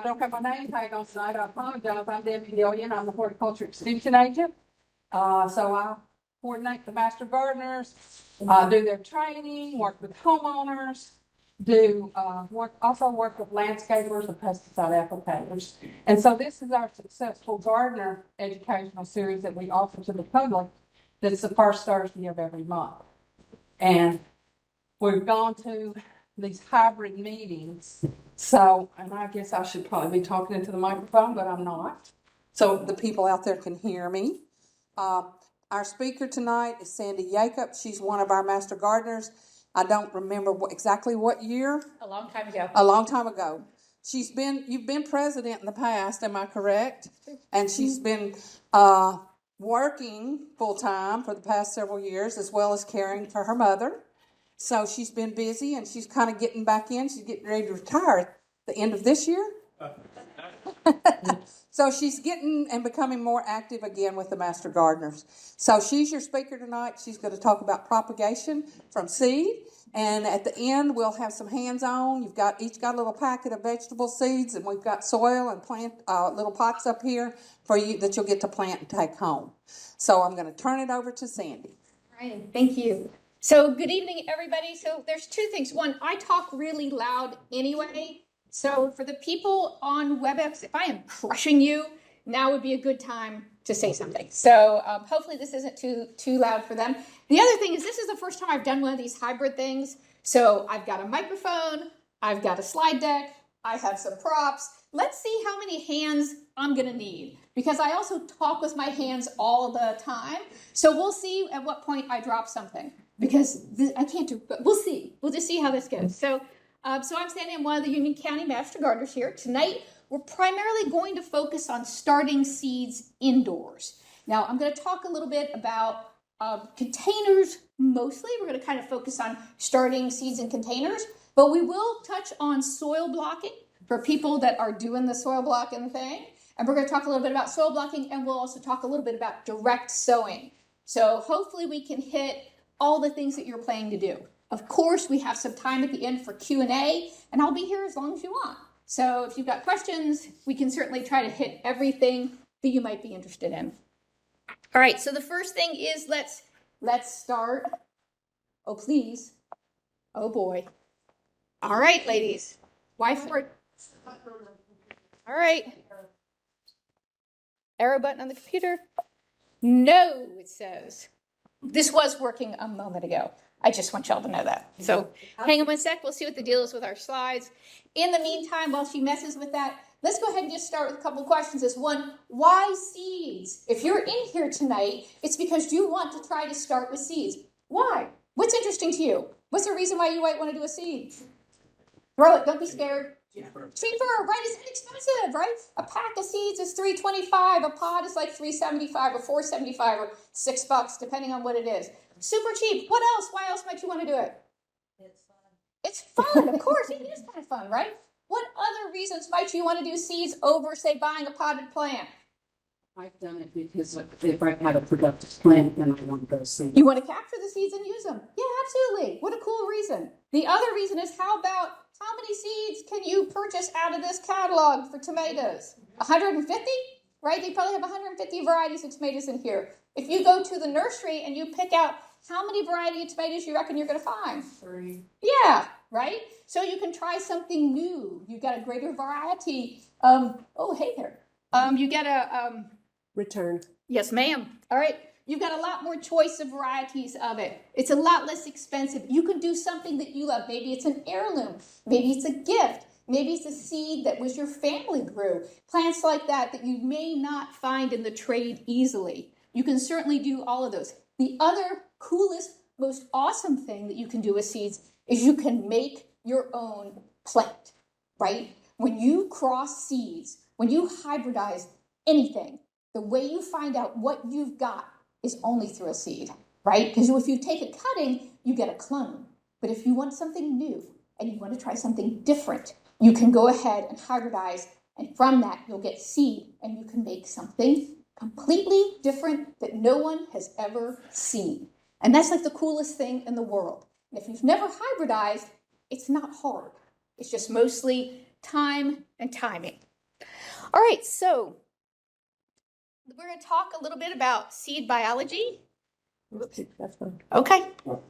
don't have my name tag on tonight. I apologize. I'm Debbie Gillian. I'm the horticulture extension agent. So I coordinate the master gardeners, do their training, work with homeowners, also work with landscapers and pesticide applicators. And so this is our successful gardener educational series that we offer to the public. That's the first Thursday of every month. And we've gone to these hybrid meetings. So, and I guess I should probably be talking into the microphone, but I'm not. So the people out there can hear me. Our speaker tonight is Sandy Yakob. She's one of our master gardeners. I don't remember exactly what year. A long time ago. A long time ago. You've been president in the past, am I correct? And she's been working full time for the past several years, as well as caring for her mother. So she's been busy, and she's kind of getting back in. She's getting ready to retire at the end of this year. So she's getting and becoming more active again with the Master Gardeners. So she's your speaker tonight. She's going to talk about propagation from seed. And at the end, we'll have some hands-on. You've each got a little packet of vegetable seeds, and we've got soil and plant little pots up here for you that you'll get to plant and take home. So I'm going to turn it over to Sandy. All right, thank you. So good evening, everybody. So there's two things. One, I talk really loud anyway. So for the people on WebEx, if I am crushing you, now would be a good time to say something. So hopefully this isn't too loud for them. The other thing is this is the first time I've done one of these hybrid things. So I've got a microphone, I've got a slide deck, I have some props. Let's see how many hands I'm going to need, because I also talk with my hands all the time. So we'll see at what point I drop something, because I can't do, but we'll see. We'll just see how this goes. So I'm Sandy. I'm one of the Union County Master Gardeners here. Tonight, we're primarily going to focus on starting seeds indoors. Now, I'm going to talk a little bit about containers mostly. We're going to kind of focus on starting seeds in containers, but we will touch on soil blocking for people that are doing the soil blocking thing. And we're going to talk a little bit about soil blocking, and we'll also talk a little bit about direct sowing. So hopefully we can hit all the things that you're planning to do. Of course, we have some time at the end for Q&A, and I'll be here as long as you want. So if you've got questions, we can certainly try to hit everything that you might be interested in. All right, so the first thing is let's start. Oh, please. Oh, boy. All right, ladies. Why for it? All right. Arrow button on the computer. No, it says. This was working a moment ago. I just want y'all to know that. So hang on one sec. We'll see what the deal is with our slides. In the meantime, while she messes with that, let's go ahead and just start with a couple of questions. One, why seeds? If you're in here tonight, it's because you want to try to start with seeds. Why? What's interesting to you? What's the reason why you might want to do a seed? Throw it. Don't be scared. Cheaper, right? It's inexpensive, right? A pack of seeds is $3.25. A pod is like $3.75 or $4.75 or $6, depending on what it is. Super cheap. What else? Why else might you want to do it? It's fun, of course. It is kind of fun, right? What other reasons might you want to do seeds over, say, buying a potted plant? I've done it because if I had a productive plant, then I want to go seed. You want to capture the seeds and use them. Yeah, absolutely. What a cool reason. The other reason is how many seeds can you purchase out of this catalog for tomatoes? 150? Right? They probably have 150 varieties of tomatoes in here. If you go to the nursery and you pick out how many variety of tomatoes you reckon you're going to find? 3. Yeah, right? So you can try something new. You've got a greater variety. Oh, hey there. You get a... Return. Yes, ma'am. All right. You've got a lot more choice of varieties of it. It's a lot less expensive. You can do something that you love. Maybe it's an heirloom. Maybe it's a gift. Maybe it's a seed that was your family grew. Plants like that you may not find in the trade easily. You can certainly do all of those. The other coolest, most awesome thing that you can do with seeds is you can make your own plant, right? When you cross seeds, when you hybridize anything, the way you find out what you've got is only through a seed, right? Because if you take a cutting, you get a clone. But if you want something new and you want to try something different, you can go ahead and hybridize, and from that, you'll get seed, and you can make something completely different that no one has ever seen. And that's like the coolest thing in the world. And if you've never hybridized, it's not hard. It's just mostly time and timing. All right, so we're going to talk a little bit about seed biology. Whoops. That's fine. Okay. All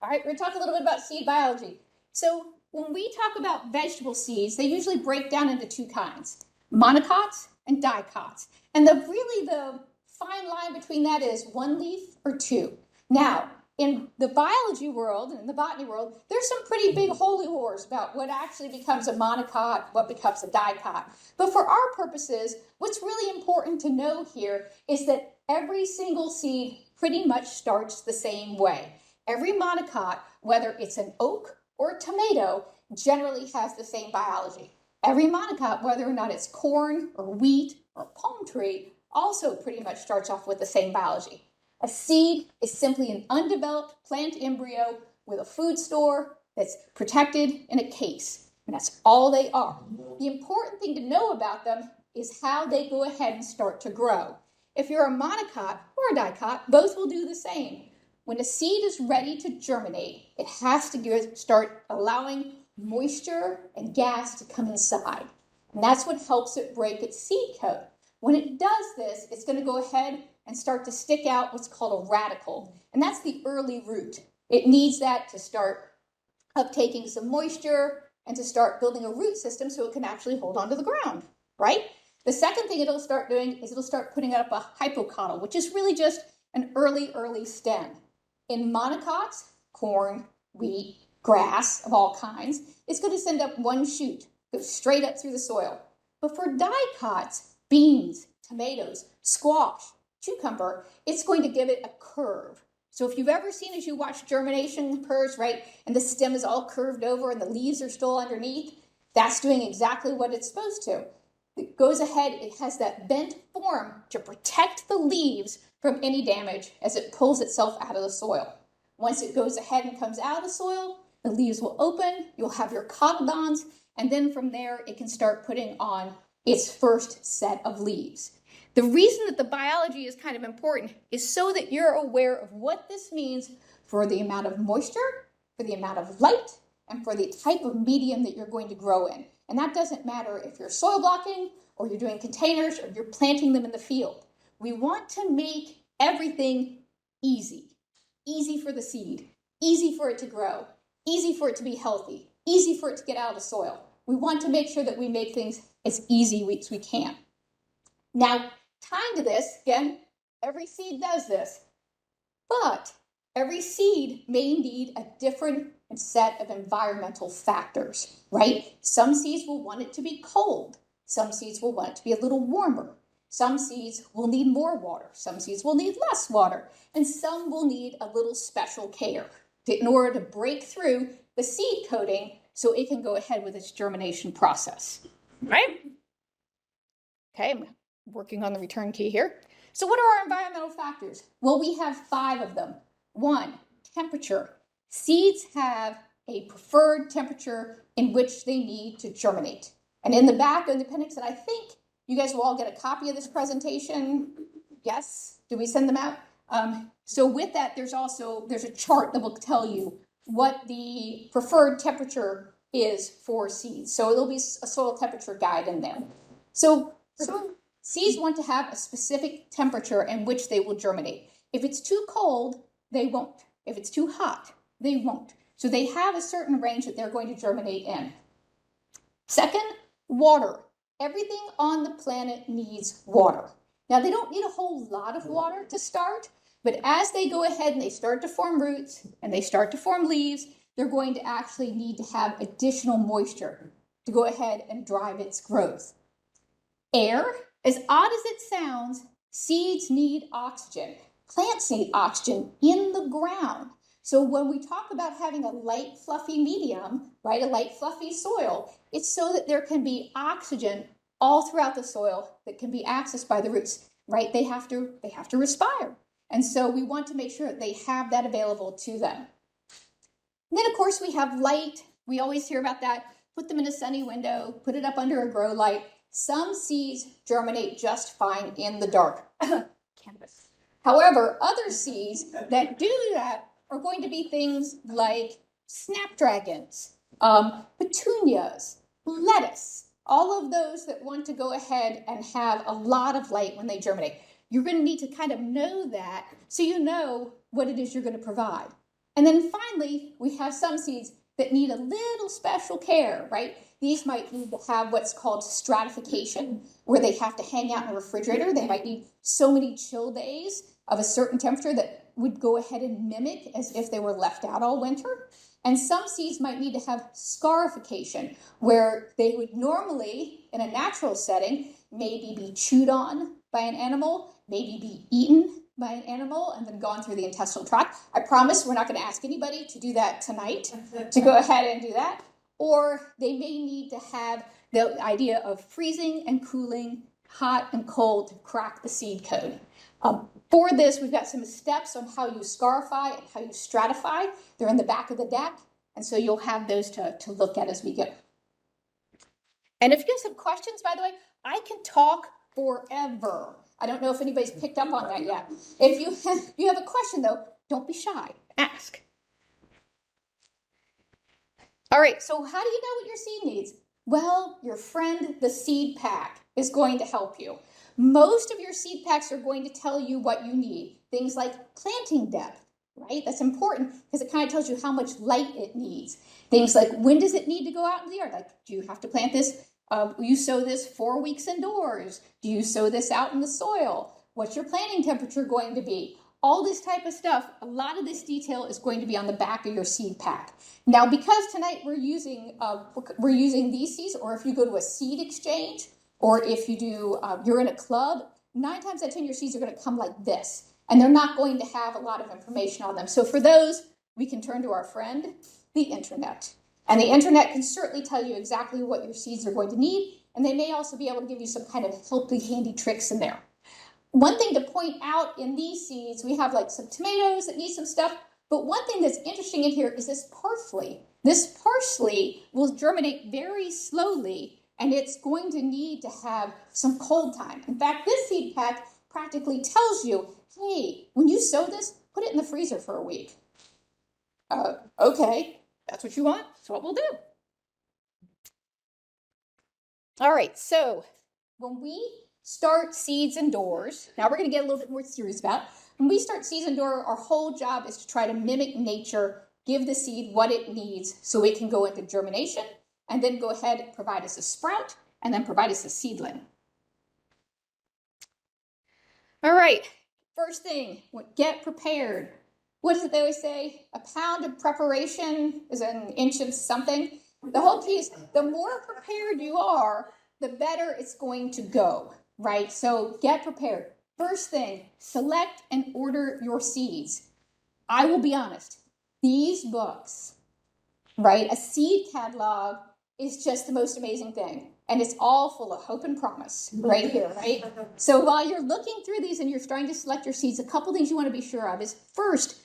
right, we're going to talk a little bit about seed biology. So when we talk about vegetable seeds, they usually break down into two kinds, monocots and dicots. And the fine line between that is one leaf or two. Now, in the biology world and in the botany world, there's some pretty big holy wars about what actually becomes a monocot, what becomes a dicot. But for our purposes, what's really important to know here is that every single seed pretty much starts the same way. Every monocot, whether it's an oak or a tomato, generally has the same biology. Every monocot, whether or not it's corn or wheat or palm tree, also pretty much starts off with the same biology. A seed is simply an undeveloped plant embryo with a food store that's protected in a case, and that's all they are. The important thing to know about them is how they go ahead and start to grow. If you're a monocot or a dicot, both will do the same. When a seed is ready to germinate, it has to start allowing moisture and gas to come inside. And that's what helps it break its seed coat. When it does this, it's going to go ahead and start to stick out what's called a radicle. And that's the early root. It needs that to start uptaking some moisture and to start building a root system so it can actually hold onto the ground, right? The second thing it'll start doing is it'll start putting up a hypocotyl, which is really just an early stem. In monocots, corn, wheat, grass of all kinds, it's going to send up one shoot, go straight up through the soil. But for dicots, beans, tomatoes, squash, cucumber, it's going to give it a curve. So if you've ever seen, as you watch germination curves, right, and the stem is all curved over and the leaves are still underneath, that's doing exactly what it's supposed to. It goes ahead, it has that bent form to protect the leaves from any damage as it pulls itself out of the soil. Once it goes ahead and comes out of the soil, the leaves will open, you'll have your cotyledons, and then from there it can start putting on its first set of leaves. The reason that the biology is kind of important is so that you're aware of what this means for the amount of moisture, for the amount of light, and for the type of medium that you're going to grow in. And that doesn't matter if you're soil blocking or you're doing containers or you're planting them in the field. We want to make everything easy. Easy for the seed, easy for it to grow, easy for it to be healthy, easy for it to get out of the soil. We want to make sure that we make things as easy as we can. Now, tying to this, again, every seed does this, but every seed may need a different set of environmental factors, right? Some seeds will want it to be cold. Some seeds will want it to be a little warmer. Some seeds will need more water. Some seeds will need less water. And some will need a little special care in order to break through the seed coating so it can go ahead with its germination process, right? Okay, I'm working on the return key here. So what are our environmental factors? Well, we have 5 of them. 1, temperature. Seeds have a preferred temperature in which they need to germinate. And in the back of the appendix, and I think you guys will all get a copy of this presentation. Yes? Did we send them out? So with that, there's a chart that will tell you what the preferred temperature is for seeds. So there'll be a soil temperature guide in there. So seeds want to have a specific temperature in which they will germinate. If it's too cold, they won't. If it's too hot, they won't. So they have a certain range that they're going to germinate in. Second, water. Everything on the planet needs water. Now, they don't need a whole lot of water to start, but as they go ahead and they start to form roots and they start to form leaves, they're going to actually need to have additional moisture to go ahead and drive its growth. Air, as odd as it sounds, seeds need oxygen. Plants need oxygen in the ground. So when we talk about having a light, fluffy medium, right, a light, fluffy soil, it's so that there can be oxygen all throughout the soil that can be accessed by the roots, right? They have to respire. And so we want to make sure that they have that available to them. And then, of course, we have light. We always hear about that. Put them in a sunny window, put it up under a grow light. Some seeds germinate just fine in the dark. Cannabis. However, other seeds that do that are going to be things like snapdragons, petunias, lettuce, all of those that want to go ahead and have a lot of light when they germinate. You're going to need to kind of know that so you know what it is you're going to provide. And then finally, we have some seeds that need a little special care, right? These might need to have what's called stratification, where they have to hang out in a refrigerator. They might need so many chill days of a certain temperature that would go ahead and mimic as if they were left out all winter. And some seeds might need to have scarification, where they would normally, in a natural setting, maybe be chewed on by an animal, maybe be eaten by an animal, and then gone through the intestinal tract. I promise we're not going to ask anybody to do that tonight, to go ahead and do that. Or they may need to have the idea of freezing and cooling, hot and cold to crack the seed code. For this, we've got some steps on how you scarify and how you stratify. They're in the back of the deck, and so you'll have those to look at as we go. And if you have some questions, by the way, I can talk forever. I don't know if anybody's picked up on that yet. If you have a question, though, don't be shy. Ask. All right, so how do you know what your seed needs? Well, your friend, the seed pack, is going to help you. Most of your seed packs are going to tell you what you need. Things like planting depth, right? That's important because it kind of tells you how much light it needs. Things like, when does it need to go out in the yard? Like, do you have to plant this? You sow this 4 weeks indoors. Do you sow this out in the soil? What's your planting temperature going to be? All this type of stuff, a lot of this detail is going to be on the back of your seed pack. Now, because tonight we're using these seeds, or if you go to a seed exchange, or if you do, you're in a club, 9 times out of 10 your seeds are going to come like this, and they're not going to have a lot of information on them. So for those, we can turn to our friend, the internet. And the internet can certainly tell you exactly what your seeds are going to need, and they may also be able to give you some kind of helpfully handy tricks in there. One thing to point out in these seeds, we have like some tomatoes that need some stuff, but one thing that's interesting in here is this parsley. This parsley will germinate very slowly, and it's going to need to have some cold time. In fact, this seed pack practically tells you, hey, when you sow this, put it in the freezer for a week. Okay, that's what you want? That's what we'll do. All right, so when we start seeds indoors, now we're going to get a little bit more serious about it. When we start seeds indoors, our whole job is to try to mimic nature, give the seed what it needs so it can go into germination, and then go ahead and provide us a sprout, and then provide us a seedling. All right, first thing, get prepared. What does it they always say? A pound of preparation is an inch of something. The whole key is the more prepared you are, the better it's going to go, right? So get prepared. First thing, select and order your seeds. I will be honest, these books, right? A seed catalog is just the most amazing thing. And it's all full of hope and promise right here, right? So while you're looking through these and you're trying to select your seeds, a couple things you want to be sure of is, first,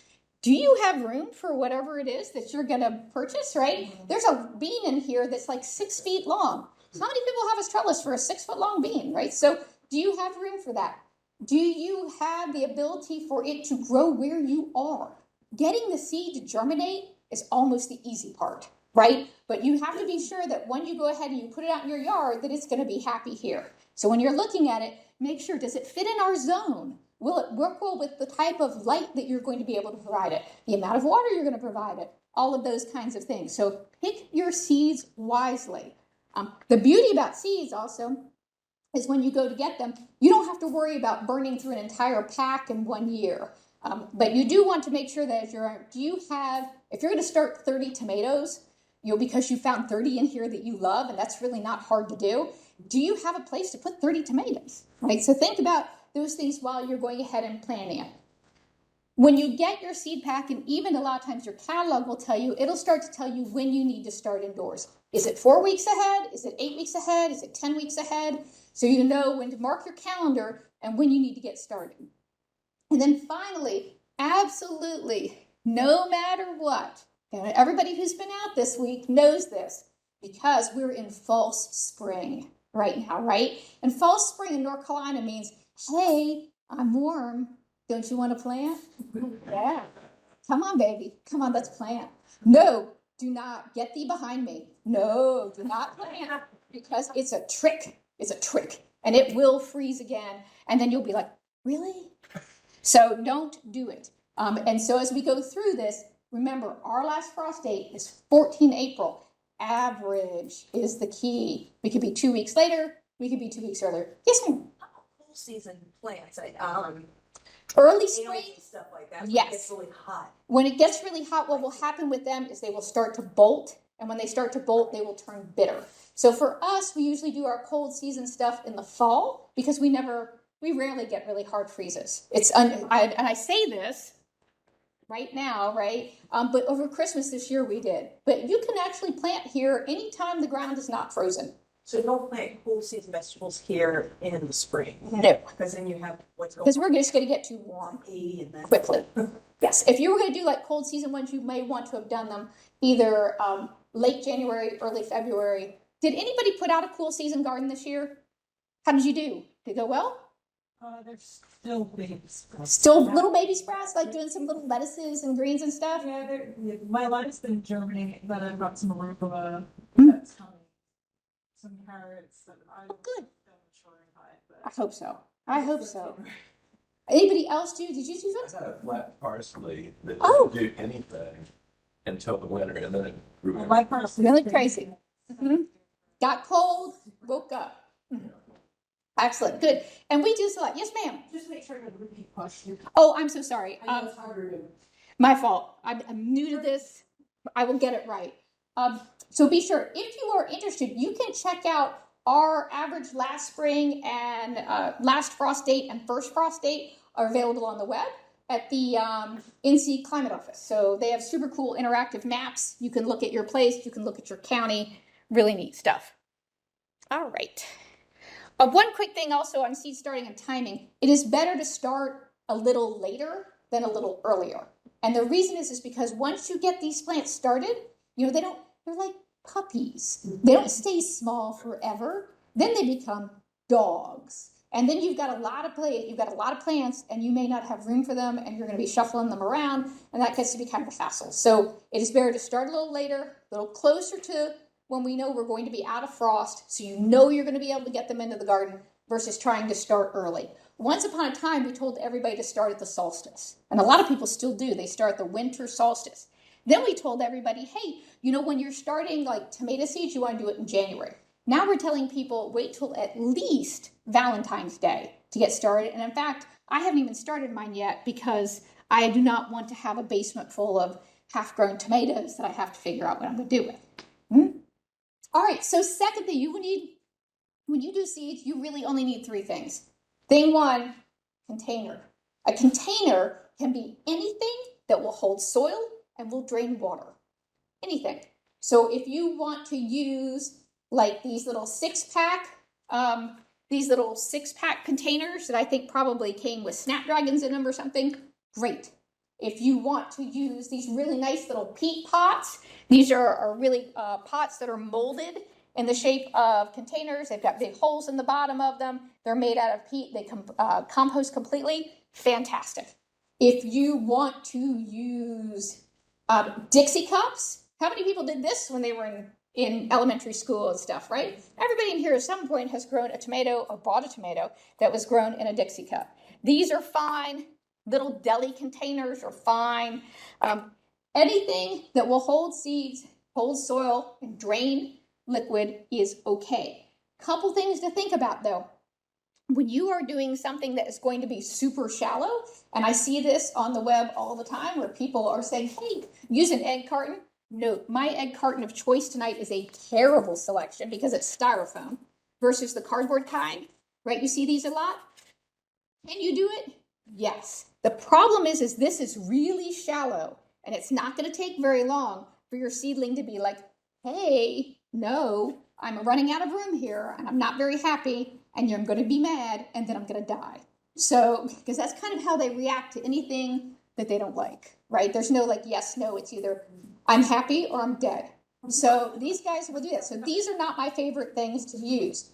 do you have room for whatever it is that you're going to purchase, right? There's a bean in here that's like 6 feet long. How many people have a trellis for a 6 foot long bean, right? So do you have room for that? Do you have the ability for it to grow where you are? Getting the seed to germinate is almost the easy part, right? But you have to be sure that when you go ahead and you put it out in your yard, that it's going to be happy here. So when you're looking at it, make sure, does it fit in our zone? Will it work well with the type of light that you're going to be able to provide it? The amount of water you're going to provide it? All of those kinds of things. So pick your seeds wisely. The beauty about seeds also is when you go to get them, you don't have to worry about burning through an entire pack in 1 year. But you do want to make sure that if you're going to start 30 tomatoes, because you found 30 in here that you love, and that's really not hard to do you have a place to put 30 tomatoes, right? So think about those things while you're going ahead and planning it. When you get your seed pack, and even a lot of times your catalog will tell you, it'll start to tell you when you need to start indoors. Is it 4 weeks ahead? Is it 8 weeks ahead? Is it 10 weeks ahead? So you know when to mark your calendar and when you need to get started. And then finally, absolutely, no matter what, and everybody who's been out this week knows this, because we're in false spring right now, right? And false spring in North Carolina means, hey, I'm warm. Don't you want to plant? Yeah. Come on, baby. Come on, let's plant. No, do not. Get thee behind me. No, do not plant. because it's a trick. It's a trick. And it will freeze again. And then you'll be like, really? So don't do it. And so as we go through this, remember, our last frost date is 14 April. Average is the key. We could be 2 weeks later. We could be 2 weeks earlier. Yes, ma'am. Full season plants, Early ales spring. and stuff like that. Yes. When it gets really hot. When it gets really hot, what will happen with them is they will start to bolt. And when they start to bolt, they will turn bitter. So for us, we usually do our cold season stuff in the fall because we rarely get really hard freezes. And I say this right now, right? But over Christmas this year we did. But you can actually plant here anytime the ground is not frozen. So don't plant cool season vegetables here in the spring. No. Because then you have what's going Because we're just going to get too warm and then quickly. Yes. If you were going to do like cold season ones, you may want to have done them either late January, early February. Did anybody put out a cool season garden this year? How did you do? Did it go well? there's still babies. Still little baby sprouts, like doing some little lettuces and greens and stuff? Yeah, my lettuce been germinating, but I've got some arugula Mm. that's coming. Some carrots that I don't Good. know sure yet, I but hope so. I hope so. Anybody else do? Did you do I something? had a flat parsley that Oh. didn't do anything until the winter, and then it grew. well, my parsley. Really crazy. Mhm. Got cold, woke up. Mhm. Excellent, good. And we do select. Yes, ma'am. Just make sure to repeat question. Oh, I'm so sorry. I know it's harder to. My fault. I'm new to this. I will get it right. So be sure, if you are interested, you can check out our average last spring and last frost date and first frost date are available on the web at the NC Climate Office. So they have super cool interactive maps. You can look at your place. You can look at your county. Really neat stuff. All right. One quick thing also on seed starting and timing. It is better to start a little later than a little earlier. And the reason is because once you get these plants started, they're like puppies. They don't stay small forever. Then they become dogs. And then you've got a lot of plants and you may not have room for them and you're going to be shuffling them around and that gets to be kind of a hassle. So it is better to start a little later, a little closer to when we know we're going to be out of frost, so you know you're going to be able to get them into the garden versus trying to start early. Once upon a time, we told everybody to start at the solstice. And a lot of people still do. They start the winter solstice. Then we told everybody, hey, when you're starting like tomato seeds, you want to do it in January. Now we're telling people wait till at least Valentine's Day to get started. And in fact, I haven't even started mine yet because I do not want to have a basement full of half-grown tomatoes that I have to figure out what I'm going to do with. All right, so second thing, when you do seeds, you really only need three things. Thing one, container. A container can be anything that will hold soil and will drain water. Anything. So if you want to use like these little six-pack containers that I think probably came with snapdragons in them or something, great. If you want to use these really nice little peat pots, these are really pots that are molded in the shape of containers. They've got big holes in the bottom of them. They're made out of peat. They compost completely. Fantastic. If you want to use Dixie cups, how many people did this when they were in elementary school and stuff, right? Everybody in here at some point has grown a tomato or bought a tomato that was grown in a Dixie cup. These are fine. Little deli containers are fine. Anything that will hold seeds, hold soil, and drain liquid is okay. Couple things to think about though. When you are doing something that is going to be super shallow, and I see this on the web all the time where people are saying, hey, use an egg carton. No, my egg carton of choice tonight is a terrible selection because it's styrofoam versus the cardboard kind, right? You see these a lot? Can you do it? Yes. The problem is this is really shallow and it's not going to take very long for your seedling to be like, hey, no, I'm running out of room here and I'm not very happy and you're going to be mad and then I'm going to die. So, because that's kind of how they react to anything that they don't like, right? There's no like, yes, no, it's either I'm happy or I'm dead. So these guys will do that. So these are not my favorite things to use.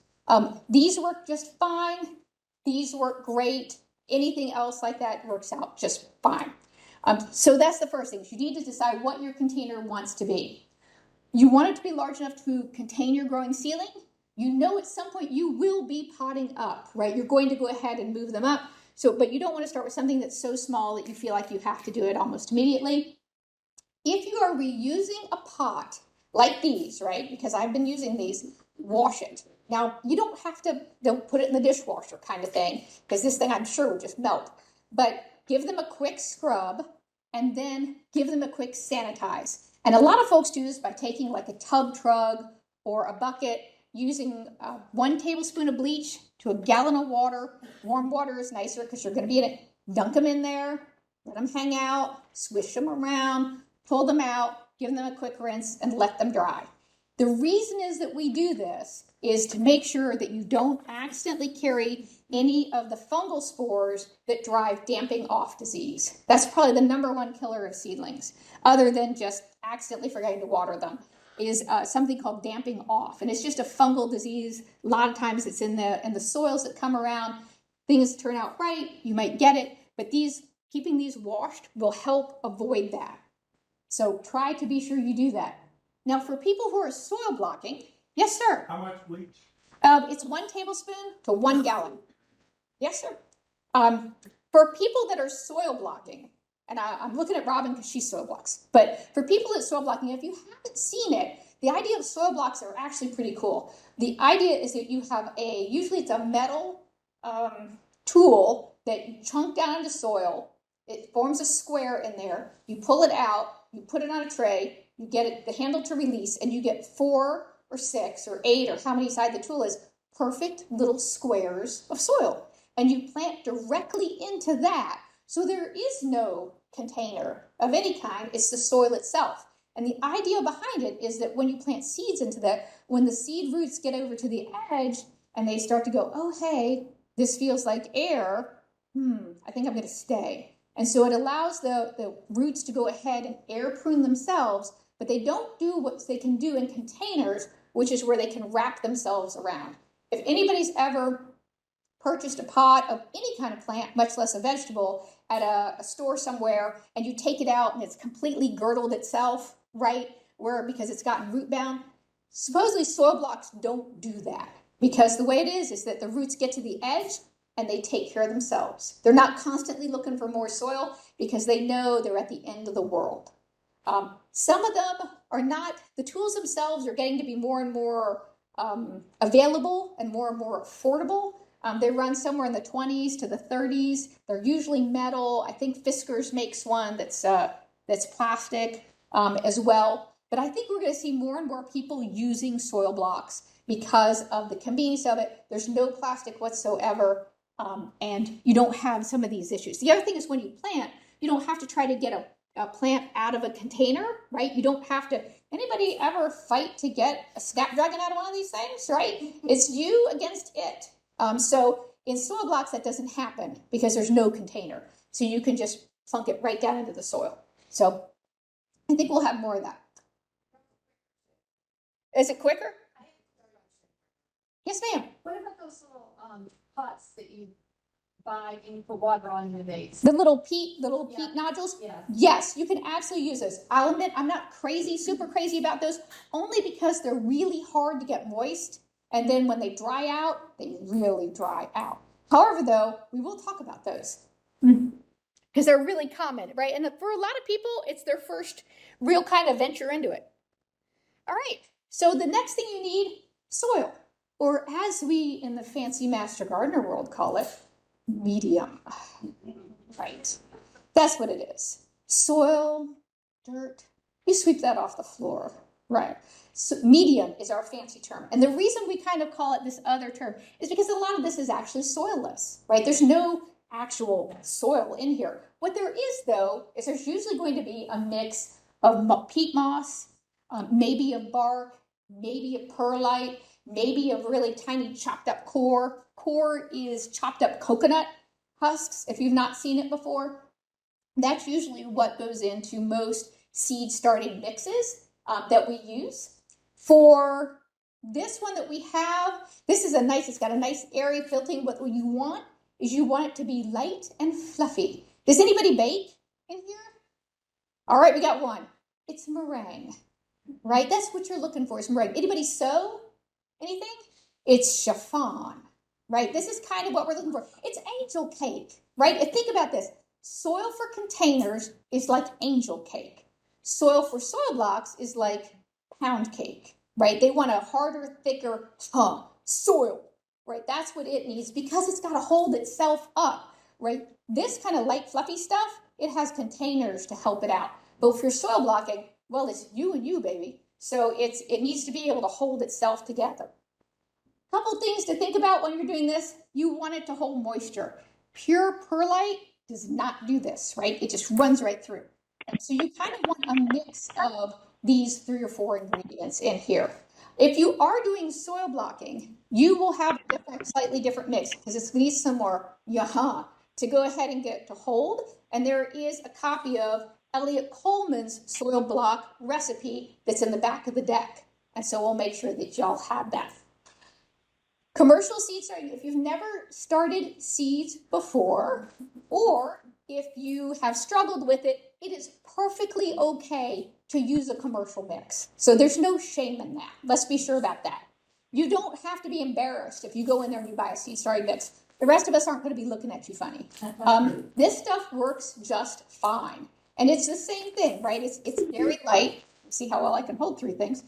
These work just fine. These work great. Anything else like that works out just fine. So that's the first thing. You need to decide what your container wants to be. You want it to be large enough to contain your growing ceiling. you know at some point you will be potting up, right? You're going to go ahead and move them up. So, but you don't want to start with something that's so small that you feel like you have to do it almost immediately. If you are reusing a pot like these, right? Because I've been using these, wash it. Now, you don't have to, don't put it in the dishwasher kind of thing, because this thing I'm sure would just melt. But give them a quick scrub and then give them a quick sanitize. And a lot of folks do this by taking like a tub trug or a bucket, using 1 tablespoon of bleach to a gallon of water. Warm water is nicer because you're going to be in it. Dunk them in there, let them hang out, swish them around, pull them out, give them a quick rinse, and let them dry. The reason is that we do this is to make sure that you don't accidentally carry any of the fungal spores that drive damping off disease. That's probably the #1 killer of seedlings, other than just accidentally forgetting to water them, is something called damping off. And it's just a fungal disease. A lot of times it's in the soils that come around. Things turn out right, you might get it, but keeping these washed will help avoid that. So try to be sure you do that. Now, for people who are soil blocking, yes, sir. How much bleach? It's 1 tablespoon to 1 gallon. Yes, sir. For people that are soil blocking, and I'm looking at Robin because she soil blocks, but for people that soil blocking, if you haven't seen it, the idea of soil blocks are actually pretty cool. The idea is that you have usually it's a metal tool that you chunk down into soil. It forms a square in there. You pull it out, you put it on a tray, you get the handle to release, and you get 4 or 6 or 8 or how many side the tool is, perfect little squares of soil. And you plant directly into that. So there is no container of any kind. It's the soil itself. And the idea behind it is that when you plant seeds into that, when the seed roots get over to the edge and they start to go, oh, hey, this feels like air. I think I'm going to stay. And so it allows the roots to go ahead and air prune themselves, but they don't do what they can do in containers, which is where they can wrap themselves around. If anybody's ever purchased a pot of any kind of plant, much less a vegetable, at a store somewhere, and you take it out and it's completely girdled itself, right? Because it's gotten root bound. Supposedly soil blocks don't do that, because the way it is that the roots get to the edge and they take care of themselves. They're not constantly looking for more soil because they know they're at the end of the world. Some of them are not. The tools themselves are getting to be more and more available and more affordable. They run somewhere in the 20s to the 30s. They're usually metal. I think Fiskars makes one that's plastic as well. But I think we're going to see more and more people using soil blocks because of the convenience of it. There's no plastic whatsoever, and you don't have some of these issues. The other thing is when you plant, you don't have to try to get a plant out of a container, right? You don't have to. Anybody ever fight to get a snapdragon out of one of these things, right? It's you against it. So in soil blocks, that doesn't happen because there's no container. So you can just plunk it right down into the soil. So I think we'll have more of that. Is it quicker? Yes, ma'am. What about those little pots that you buy and you put water on your base? The little peat nodules? Yeah. Yes, you can absolutely use those. I'll admit I'm not super crazy about those, only because they're really hard to get moist. And then when they dry out, they really dry out. However, though, we will talk about those because they're really common, right? And for a lot of people, it's their first real kind of venture into it. All right. So the next thing you need, soil, or as we in the fancy master gardener world call it, medium. Right. That's what it is. Soil, dirt. You sweep that off the floor. Right. So medium is our fancy term. And the reason we kind of call it this other term is because a lot of this is actually soilless, right? There's no actual soil in here. What there is, though, is there's usually going to be a mix of peat moss, maybe a bark, maybe a perlite, maybe a really tiny chopped up core. Core is chopped up coconut husks, if you've not seen it before. That's usually what goes into most seed starting mixes that we use. For this one that we have, it's got a nice airy filling. What you want is you want it to be light and fluffy. Does anybody bake in here? All right, we got one. It's meringue, right? That's what you're looking for is meringue. Anybody sew anything? It's chiffon, right? This is kind of what we're looking for. It's angel cake, right? And think about this. Soil for containers is like angel cake. Soil for soil blocks is like pound cake, right? They want a harder, thicker soil, right? That's what it needs because it's got to hold itself up, right? This kind of light, fluffy stuff, it has containers to help it out. But if you're soil blocking, well, it's you and you, baby. So it needs to be able to hold itself together. Couple things to think about when you're doing this. You want it to hold moisture. Pure perlite does not do this, right? It just runs right through. And so you kind of want a mix of these 3 or 4 ingredients in here. If you are doing soil blocking, you will have a slightly different mix because it needs some more to go ahead and get to hold. And there is a copy of Elliot Coleman's soil block recipe that's in the back of the deck. And so we'll make sure that y'all have that. Commercial seed starting, if you've never started seeds before, or if you have struggled with it, it is perfectly okay to use a commercial mix. So there's no shame in that. Let's be sure about that. You don't have to be embarrassed if you go in there and you buy a seed starting mix. The rest of us aren't going to be looking at you funny. This stuff works just fine. And it's the same thing, right? It's very light. See how well I can hold 3 things.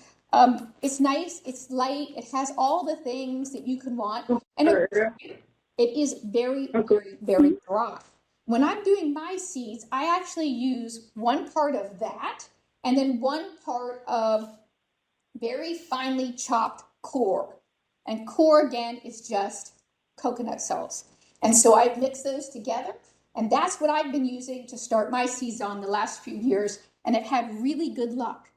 It's nice, it's light, it has all the things that you can want, and it is very, very, very dry. When I'm doing my seeds, I actually use 1 part of that, and then 1 part of very finely chopped core. And core, again, is just coconut shells. And so I mix those together, and that's what I've been using to start my seeds on the last few years, and I've had really good luck.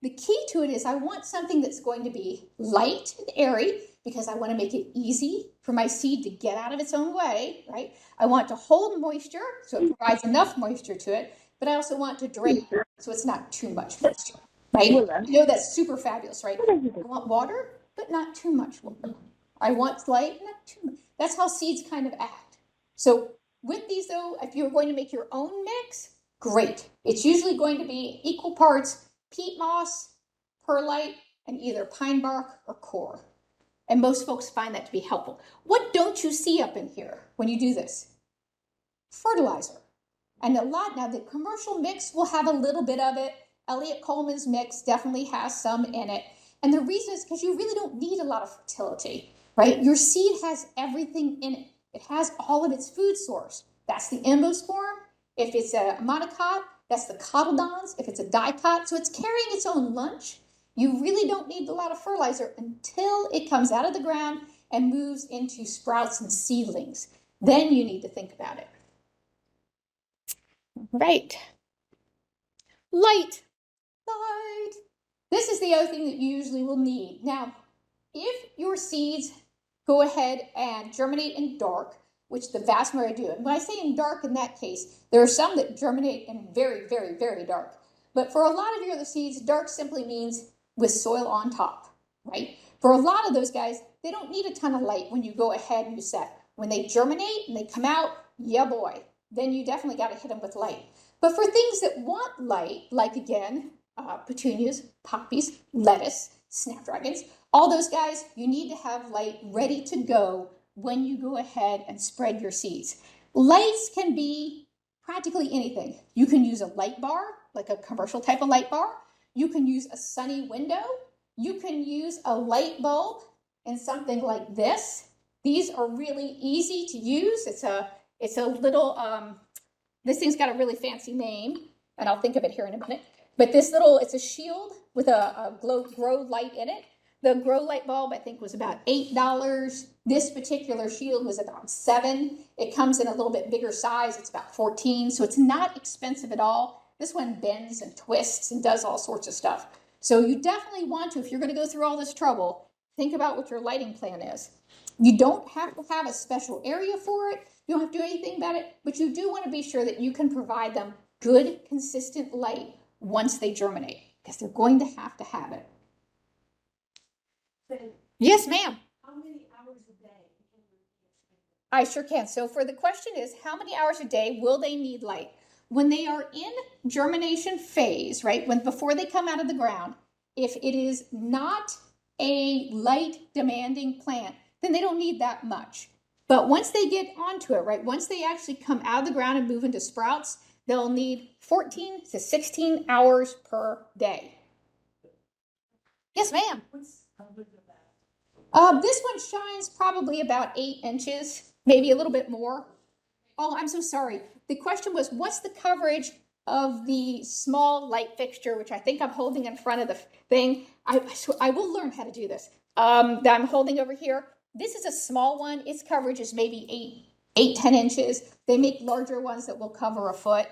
The key to it is I want something that's going to be light and airy because I want to make it easy for my seed to get out of its own way, right? I want to hold moisture so it provides enough moisture to it, but I also want to drain so it's not too much moisture, right? You know that's super fabulous, right? I want water, but not too much water. I want light, not too much. That's how seeds kind of act. So with these though, if you're going to make your own mix, great. It's usually going to be equal parts peat moss, perlite, and either pine bark or core. And most folks find that to be helpful. What don't you see up in here when you do this? Fertilizer. And now the commercial mix will have a little bit of it. Elliot Coleman's mix definitely has some in it. And the reason is because you really don't need a lot of fertility, right? Your seed has everything in it. It has all of its food source. That's the endosperm. If it's a monocot, that's the cotyledons. If it's a dicot, so it's carrying its own lunch. You really don't need a lot of fertilizer until it comes out of the ground and moves into sprouts and seedlings. Then you need to think about it. Right. Light. This is the other thing that you usually will need. Now, if your seeds go ahead and germinate in dark, which the vast majority do. And when I say in dark in that case, there are some that germinate in very, very, very dark. But for a lot of your other seeds, dark simply means with soil on top, right? For a lot of those guys, they don't need a ton of light when you go ahead and you set. When they germinate and they come out, yeah boy, then you definitely got to hit them with light. But for things that want light, like again, petunias, poppies, lettuce, snapdragons, all those guys, you need to have light ready to go when you go ahead and spread your seeds. Lights can be practically anything. You can use a light bar, like a commercial type of light bar. You can use a sunny window. You can use a light bulb in something like this. These are really easy to use. It's a little, this thing's got a really fancy name, and I'll think of it here in a minute. But it's a shield with a grow light in it. The grow light bulb, I think, was about $8. This particular shield was about $7. It comes in a little bit bigger size. It's about $14, so it's not expensive at all. This one bends and twists and does all sorts of stuff. So you definitely want to, if you're going to go through all this trouble, think about what your lighting plan is. You don't have to have a special area for it. You don't have to do anything about it, but you do want to be sure that you can provide them good, consistent light once they germinate, because they're going to have it. Yes, ma'am. How many hours a day? I sure can. So for the question is, how many hours a day will they need light? When they are in germination phase, right, before they come out of the ground, if it is not a light demanding plant, then they don't need that much. But once they get onto it, right, once they actually come out of the ground and move into sprouts, they'll need 14 to 16 hours per day. Yes, ma'am. This one shines probably about 8 inches, maybe a little bit more. Oh, I'm so sorry. The question was, what's the coverage of the small light fixture, which I think I'm holding in front of the thing. I will learn how to do this. That I'm holding over here. This is a small one. Its coverage is maybe 10 inches. They make larger ones that will cover a foot.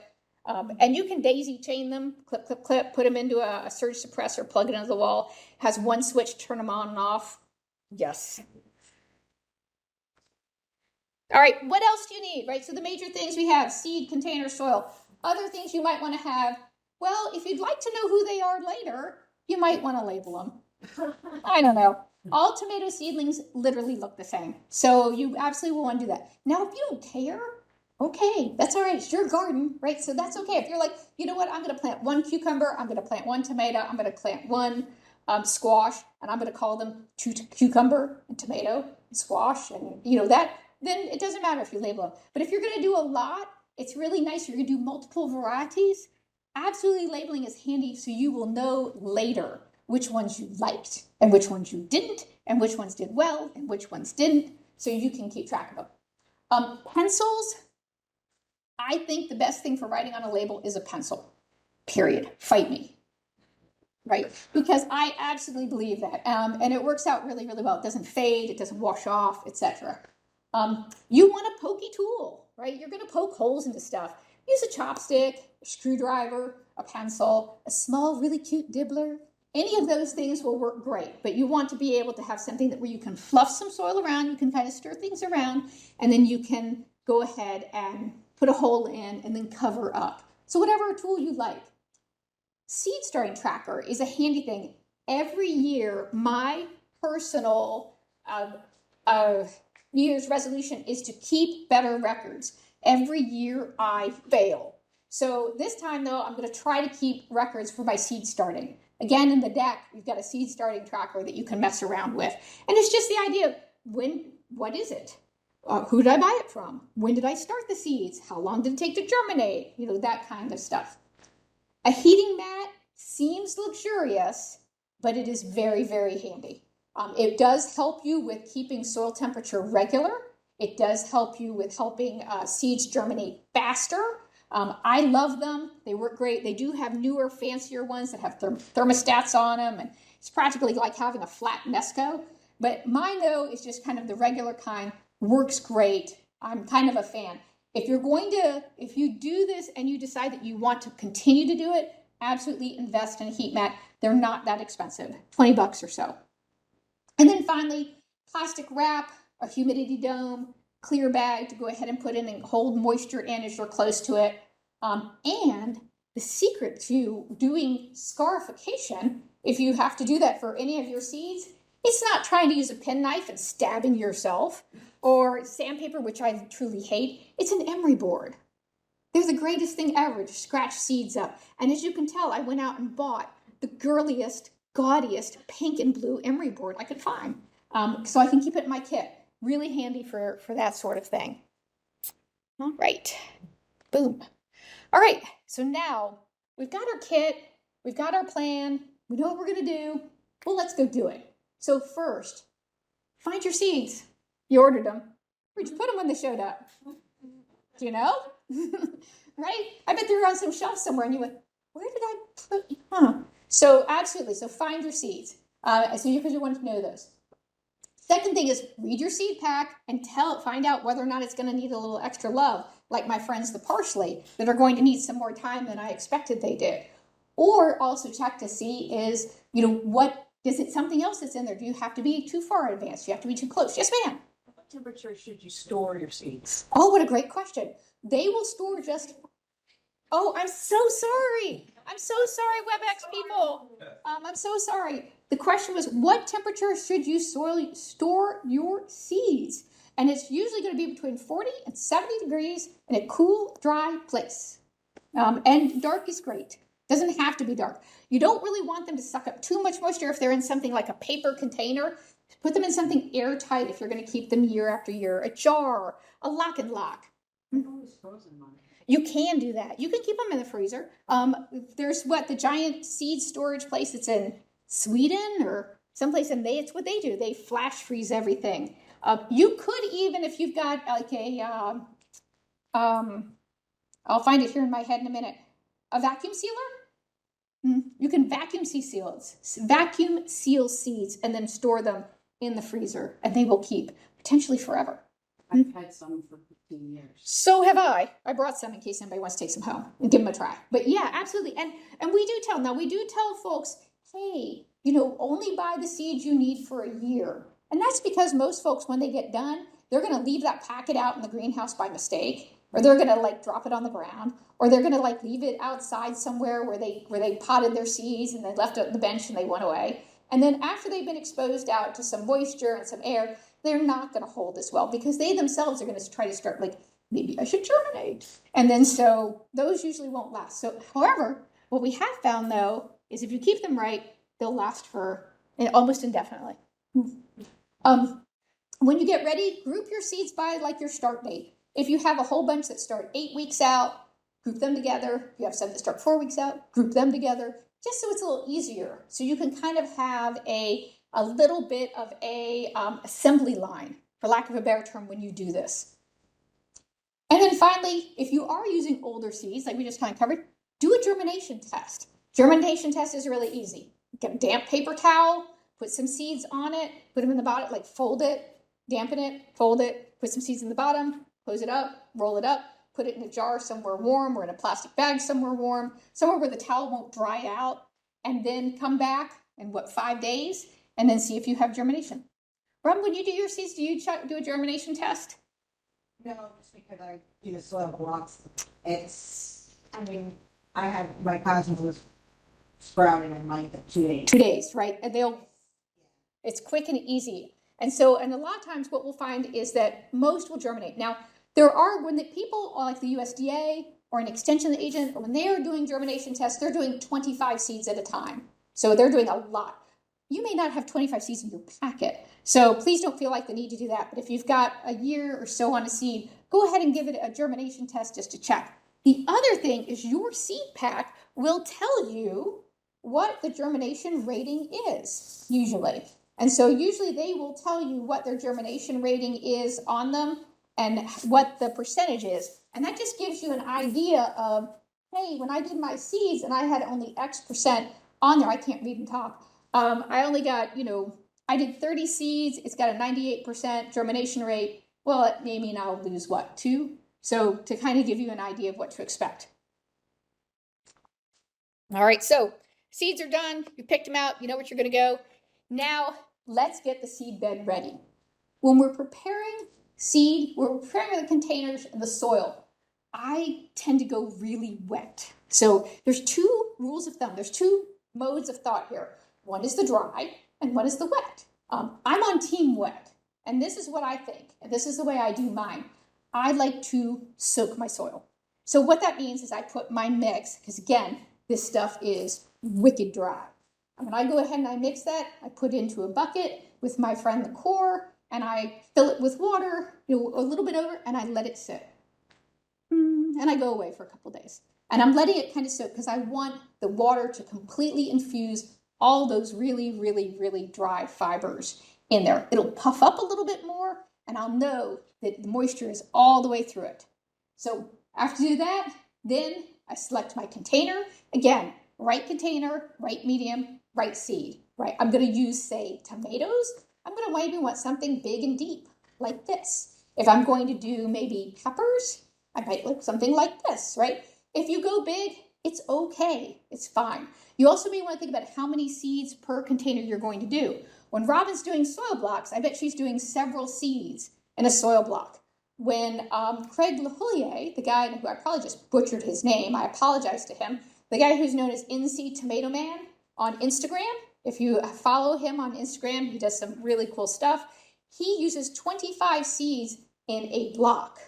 And you can daisy chain them, clip, clip, clip, put them into a surge suppressor, plug it into the wall. Has one switch, turn them on and off. Yes. All right, what else do you need, right? So the major things we have: seed, container, soil. Other things you might want to have, well, if you'd like to know who they are later, you might want to label them. I don't know. All tomato seedlings literally look the same. So you absolutely will want to do that. Now, if you don't care, okay, that's all right. It's your garden, right? So that's okay. If you're like, you know what, I'm going to plant one cucumber, I'm going to plant one tomato, I'm going to plant one squash, and I'm going to call them cucumber and tomato and squash, and you know that, then it doesn't matter if you label them. But if you're going to do a lot, it's really nice. You're going to do multiple varieties. Absolutely, labeling is handy so you will know later which ones you liked and which ones you didn't, and which ones did well and which ones didn't, so you can keep track of them. Pencils, I think the best thing for writing on a label is a pencil, period. Fight me, right? Because I absolutely believe that, and it works out really, really well. It doesn't fade, it doesn't wash off, etc. You want a pokey tool, right? You're going to poke holes into stuff. Use a chopstick, a screwdriver, a pencil, a small, really cute dibbler. Any of those things will work great, but you want to be able to have something where you can fluff some soil around, you can kind of stir things around, and then you can go ahead and put a hole in and then cover up. So whatever tool you like. Seed starting tracker is a handy thing. Every year, my personal New Year's resolution is to keep better records. Every year I fail. So this time though, I'm going to try to keep records for my seed starting. Again, in the deck, we've got a seed starting tracker that you can mess around with. And it's just the idea of what is it? Who did I buy it from? When did I start the seeds? How long did it take to germinate? You know, that kind of stuff. A heating mat seems luxurious, but it is very, very handy. It does help you with keeping soil temperature regular. It does help you with helping seeds germinate faster. I love them. They work great. They do have newer, fancier ones that have thermostats on them, and it's practically like having a flat Nesco. But mine, though, is just kind of the regular kind. Works great. I'm kind of a fan. If you do this and you decide that you want to continue to do it, absolutely invest in a heat mat. They're not that expensive, $20 or so. And then finally, plastic wrap, a humidity dome, clear bag to go ahead and put in and hold moisture in as you're close to it. And the secret to doing scarification, if you have to do that for any of your seeds, it's not trying to use a penknife and stabbing yourself or sandpaper, which I truly hate. It's an emery board. They're the greatest thing ever to scratch seeds up. And as you can tell, I went out and bought the girliest, gaudiest pink and blue emery board I could find. So I can keep it in my kit. Really handy for that sort of thing. All right. Boom. All right. So now we've got our kit. We've got our plan. We know what we're going to do. Well, let's go do it. So first, find your seeds. You ordered them. Where'd you put them when they showed up? Do you know? Right? I bet they were on some shelf somewhere and you went, where did I put? So absolutely. So find your seeds. Because you want to know those. Second thing is read your seed pack and find out whether or not it's going to need a little extra love, like my friends the parsley that are going to need some more time than I expected they did. Or also check to see is, something else that's in there? Do you have to be too far advanced? Do you have to be too close? Yes, ma'am. What temperature should you store your seeds? Oh, what a great question. They will store oh, I'm so sorry. I'm so sorry, WebEx people. I'm so sorry. The question was, what temperature should you store your seeds? And it's usually going to be between 40 and 70 degrees in a cool, dry place. And dark is great. Doesn't have to be dark. You don't really want them to suck up too much moisture if they're in something like a paper container. Put them in something airtight if you're going to keep them year after year. A jar, a lock and lock. I've always frozen mine. You can do that. You can keep them in the freezer. There's the giant seed storage place that's in Sweden or someplace, and it's what they do. They flash freeze everything. You could even, if you've got like I'll find it here in my head in a minute, a vacuum sealer. You can vacuum seal seeds and then store them in the freezer, and they will keep potentially forever. I've had some for 15 years. So have I. I brought some in case anybody wants to take some home and give them a try. But yeah, absolutely. And we do tell folks, hey, only buy the seeds you need for a year. And that's because most folks, when they get done, they're going to leave that packet out in the greenhouse by mistake, or they're going to drop it on the ground, or they're going to leave it outside somewhere where they potted their seeds and they left it on the bench and they went away. And then after they've been exposed out to some moisture and some air, they're not going to hold as well because they themselves are going to try to start maybe I should germinate. And then so those usually won't last. So, however, what we have found though is if you keep them right, they'll last for almost indefinitely. When you get ready, group your seeds by your start date. If you have a whole bunch that start 8 weeks out, group them together. If you have some that start 4 weeks out, group them together, just so it's a little easier. So you can kind of have a little bit of a assembly line, for lack of a better term, when you do this. And then finally, if you are using older seeds, like we just kind of covered, do a germination test. Germination test is really easy. Get a damp paper towel, put some seeds on it, put them in the bottom, fold it, dampen it, fold it, put some seeds in the bottom, close it up, roll it up, put it in a jar somewhere warm or in a plastic bag somewhere warm, somewhere where the towel won't dry out, and then come back in 5 days, and then see if you have germination. Ron, when you do your seeds, do you do a germination test? No, just because I do soil blocks. I had my cousin was sprouting in like 2 days. 2 days, right? And it's quick and easy. And a lot of times what we'll find is that most will germinate. Now, when the people like the USDA or an extension agent, when they are doing germination tests, they're doing 25 seeds at a time. So they're doing a lot. You may not have 25 seeds in your packet. So please don't feel like the need to do that. But if you've got a year or so on a seed, go ahead and give it a germination test just to check. The other thing is your seed pack will tell you what the germination rating is, usually. And so usually they will tell you what their germination rating is on them and what the percentage is. And that just gives you an idea of, hey, when I did my seeds and I had only X% on there, I can't read and talk. I only got, I did 30 seeds. It's got a 98% germination rate. Well, it may mean I'll lose 2? So to kind of give you an idea of what to expect. All right, so seeds are done. You picked them out. You know what you're going to go. Now let's get the seed bed ready. When we're preparing seed, we're preparing the containers and the soil. I tend to go really wet. So there's 2 rules of thumb. There's 2 modes of thought here. One is the dry and one is the wet. I'm on team wet. And this is what I think. And this is the way I do mine. I like to soak my soil. So what that means is I put my mix, because again, this stuff is wicked dry. And when I go ahead and I mix that, I put it into a bucket with my friend the core, and I fill it with water, a little bit over, and I let it sit. And I go away for a couple days. And I'm letting it kind of soak because I want the water to completely infuse all those really, really, really dry fibers in there. It'll puff up a little bit more, and I'll know that the moisture is all the way through it. So after I do that, then I select my container. Again, right container, right medium, right seed, right? I'm going to use, say, tomatoes. I'm going to maybe want something big and deep like this. If I'm going to do maybe peppers, I might look something like this, right? If you go big, it's okay. It's fine. You also may want to think about how many seeds per container you're going to do. When Robin's doing soil blocks, I bet she's doing several seeds in a soil block. When Craig LaHollier, the guy who I probably just butchered his name, I apologize to him, the guy who's known as NC Tomato Man on Instagram, if you follow him on Instagram, he does some really cool stuff. He uses 25 seeds in a block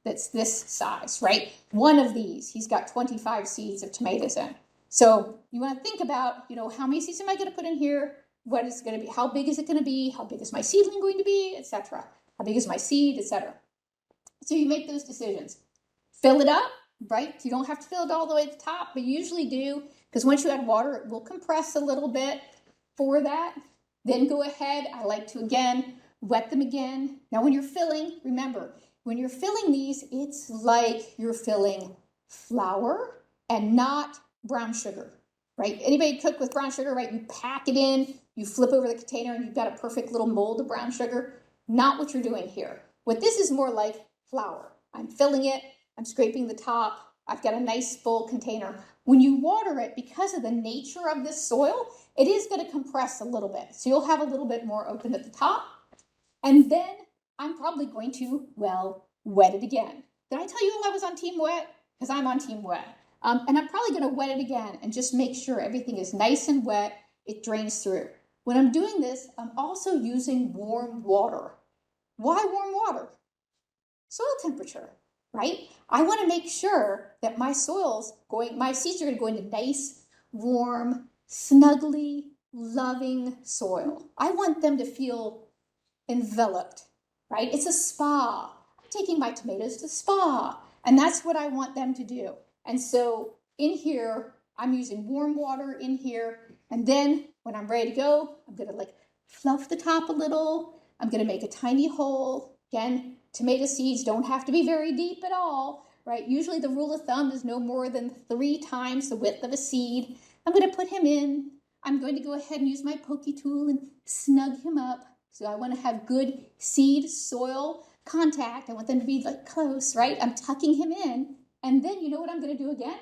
that's this size, right? One of these, he's got 25 seeds of tomatoes in. So you want to think about, how many seeds am I going to put in here? What is it going to be? How big is it going to be? How big is my seedling going to be, etc.? How big is my seed, etc.? So you make those decisions. Fill it up, right? You don't have to fill it all the way to the top, but you usually do, because once you add water, it will compress a little bit for that. Then go ahead. I like to, again, wet them again. Now, when you're filling, remember, when you're filling these, it's like you're filling flour and not brown sugar, right? Anybody cook with brown sugar, right? You pack it in, you flip over the container, and you've got a perfect little mold of brown sugar. Not what you're doing here. What this is more like flour. I'm filling it, I'm scraping the top, I've got a nice full container. When you water it, because of the nature of this soil, it is going to compress a little bit. So you'll have a little bit more open at the top. And then I'm probably going to, wet it again. Did I tell you I was on team wet? Because I'm on team wet. And I'm probably going to wet it again and just make sure everything is nice and wet, it drains through. When I'm doing this, I'm also using warm water. Why warm water? Soil temperature, right? I want to make sure that my seeds are going to go into nice, warm, snuggly, loving soil. I want them to feel enveloped, right? It's a spa. I'm taking my tomatoes to spa, and that's what I want them to do. And so in here, I'm using warm water in here, and then when I'm ready to go, I'm going to fluff the top a little. I'm going to make a tiny hole. Again, tomato seeds don't have to be very deep at all, right? Usually the rule of thumb is no more than 3 times the width of a seed. I'm going to put him in. I'm going to go ahead and use my pokey tool and snug him up. So I want to have good seed soil contact. I want them to be close, right? I'm tucking him in. And then you know what I'm going to do again?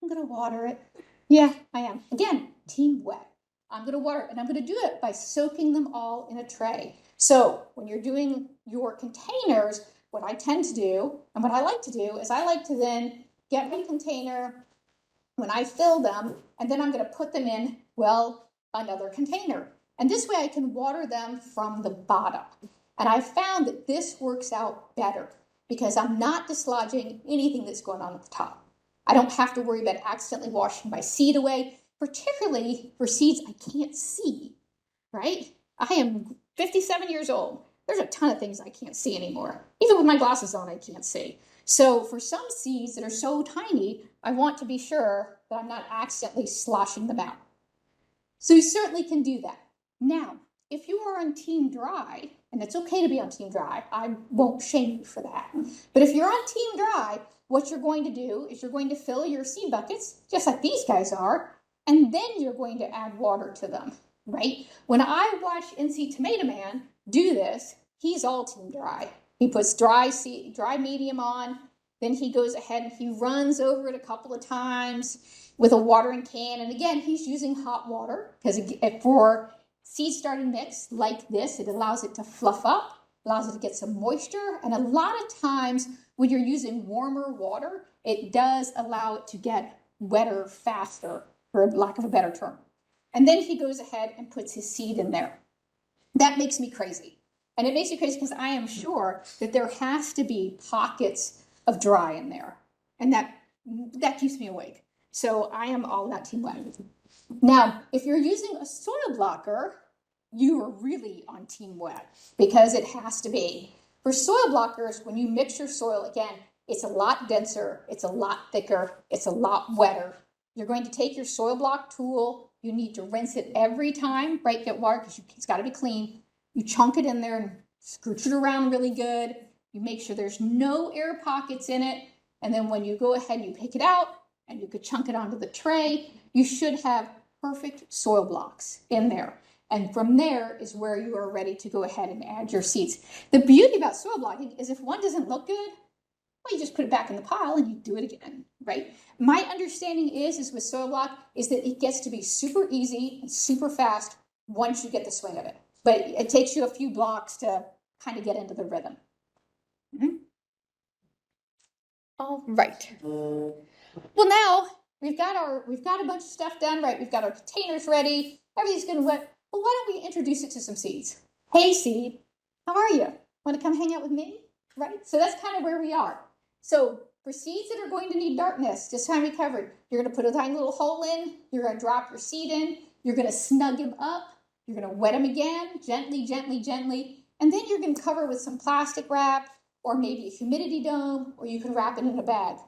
I'm going to water it. Yeah, I am. Again, team wet. I'm going to water it, and I'm going to do it by soaking them all in a tray. So when you're doing your containers, what I tend to do, and what I like to do, is I like to then get my container when I fill them, and then I'm going to put them in, another container. And this way I can water them from the bottom. And I found that this works out better because I'm not dislodging anything that's going on at the top. I don't have to worry about accidentally washing my seed away, particularly for seeds I can't see, right? I am 57 years old. There's a ton of things I can't see anymore. Even with my glasses on, I can't see. So for some seeds that are so tiny, I want to be sure that I'm not accidentally sloshing them out. So you certainly can do that. Now, if you are on team dry, and it's okay to be on team dry, I won't shame you for that. But if you're on team dry, what you're going to do is you're going to fill your seed buckets, just like these guys are, and then you're going to add water to them, right? When I watch NC Tomato Man do this, he's all team dry. He puts dry medium on, then he goes ahead and he runs over it a couple of times with a watering can. And again, he's using hot water because for seed starting mix like this, it allows it to fluff up, allows it to get some moisture. And a lot of times when you're using warmer water, it does allow it to get wetter faster, for lack of a better term. And then he goes ahead and puts his seed in there. That makes me crazy. And it makes me crazy because I am sure that there has to be pockets of dry in there. And that keeps me awake. So I am all about team wet. Now, if you're using a soil blocker, you are really on team wet because it has to be. For soil blockers, when you mix your soil, again, it's a lot denser, it's a lot thicker, it's a lot wetter. You're going to take your soil block tool. You need to rinse it every time, right? Get water because it's got to be clean. You chunk it in there and scooch it around really good. You make sure there's no air pockets in it. And then when you go ahead and you pick it out and you could chunk it onto the tray, you should have perfect soil blocks in there. And from there is where you are ready to go ahead and add your seeds. The beauty about soil blocking is if one doesn't look good, well, you just put it back in the pile and you do it again, right? My understanding is with soil block is that it gets to be super easy and super fast once you get the swing of it. But it takes you a few blocks to kind of get into the rhythm. Mm-hmm. All right. Well, now we've got a bunch of stuff done, right? We've got our containers ready. Everything's good and wet. Well, why don't we introduce it to some seeds? Hey, seed, how are you? Want to come hang out with me? Right? So that's kind of where we are. So For seeds that are going to need darkness, just how we covered, you're going to put a tiny little hole in, you're going to drop your seed in, you're going to snug him up, you're going to wet him again, gently, gently, gently, and then you're going to cover with some plastic wrap or maybe a humidity dome, or you can wrap it in a bag.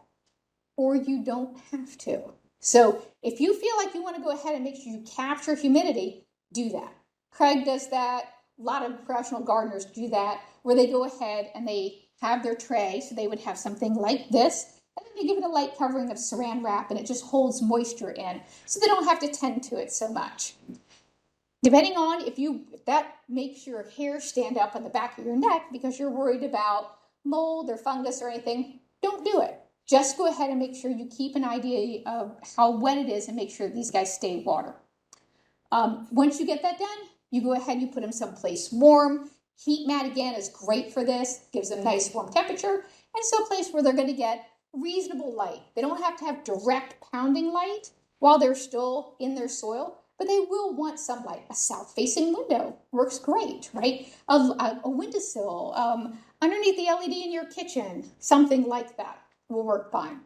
Or you don't have to. So if you feel like you want to go ahead and make sure you capture humidity, do that. Craig does that. A lot of professional gardeners do that, where they go ahead and they have their tray, so they would have something like this, and then they give it a light covering of saran wrap, and it just holds moisture in, so they don't have to tend to it so much. Depending on if that makes your hair stand up on the back of your neck because you're worried about mold or fungus or anything, don't do it. Just go ahead and make sure you keep an idea of how wet it is and make sure these guys stay in water. Once you get that done, you go ahead and you put them someplace warm. Heat mat, again, is great for this. Gives them nice warm temperature. And someplace where they're going to get reasonable light. They don't have to have direct pounding light while they're still in their soil, but they will want some light. A south-facing window works great, right? A windowsill, underneath the LED in your kitchen, something like that will work fine.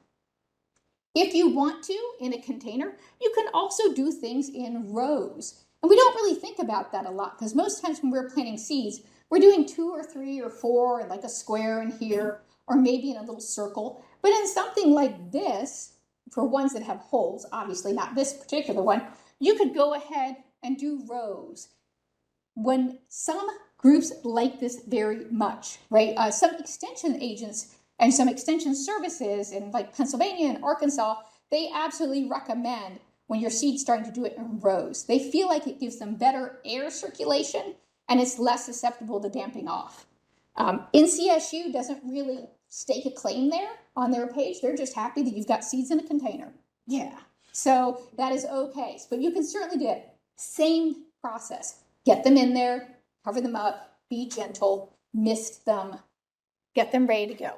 If you want to, in a container, you can also do things in rows. And we don't really think about that a lot because most times when we're planting seeds, we're doing 2 or 3 or 4 and like a square in here, or maybe in a little circle. But in something like this, for ones that have holes, obviously not this particular one, you could go ahead and do rows. When some groups like this very much, right? Some extension agents and some extension services in like Pennsylvania and Arkansas, they absolutely recommend when your seed's starting to do it in rows. They feel like it gives them better air circulation and it's less susceptible to damping off. NCSU doesn't really stake a claim there on their page. They're just happy that you've got seeds in a container. Yeah, so that is okay. But you can certainly do it. Same process. Get them in there, cover them up, be gentle, mist them, get them ready to go.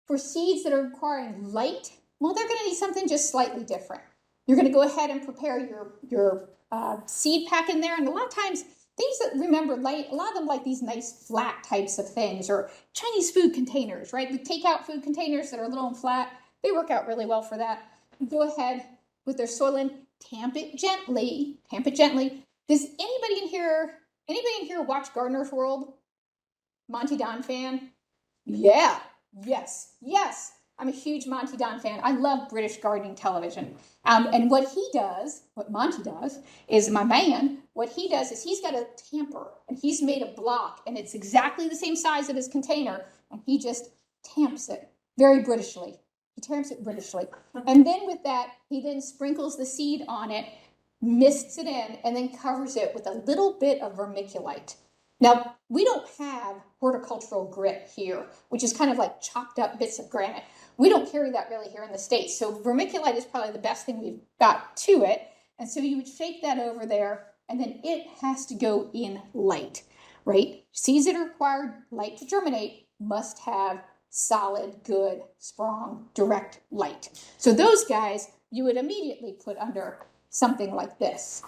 For seeds that are requiring light, well, they're going to need something just slightly different. You're going to go ahead and prepare your seed pack in there. And a lot of times, things that remember light, a lot of them like these nice flat types of things, or Chinese food containers, right? The takeout food containers that are little and flat, they work out really well for that. You go ahead with their soil in, tamp it gently, tamp it gently. Does anybody in here watch Gardener's World? Monty Don fan? Yeah, yes. I'm a huge Monty Don fan. I love British gardening television. And what Monty does, is my man, what he does is he's got a tamper, and he's made a block, and it's exactly the same size of his container, and he just tamps it very Britishly. He tamps it Britishly. And then with that, he then sprinkles the seed on it, mists it in, and then covers it with a little bit of vermiculite. Now, we don't have horticultural grit here, which is kind of like chopped up bits of granite. We don't carry that really here in the States. So vermiculite is probably the best thing we've got to it. And so you would shake that over there, and then it has to go in light, right? Seeds that require light to germinate must have solid, good, strong, direct light. So those guys you would immediately put under something like this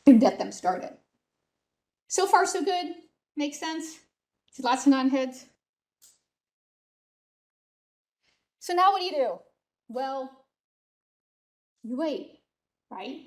and get them started. So far, so good. Makes sense? See lots of non-heads. So now what do? Well, you wait, right?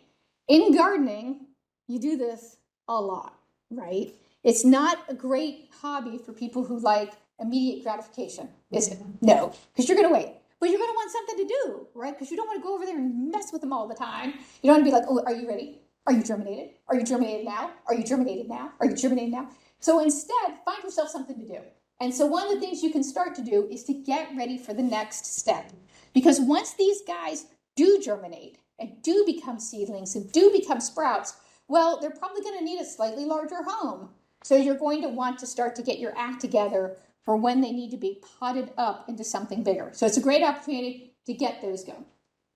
In gardening, you do this a lot, right? It's not a great hobby for people who like immediate gratification, is it? No, because you're going to wait. But you're going to want something to do, right? Because you don't want to go over there and mess with them all the time. You don't want to be like, oh, are you ready? Are you germinated? Are you germinated now? Are you germinated now? Are you germinated now? So instead, find yourself something to do. And so one of the things you can start to do is to get ready for the next step. Because once these guys do germinate and do become seedlings and do become sprouts, well, they're probably going to need a slightly larger home. So you're going to want to start to get your act together for when they need to be potted up into something bigger. So it's a great opportunity to get those going.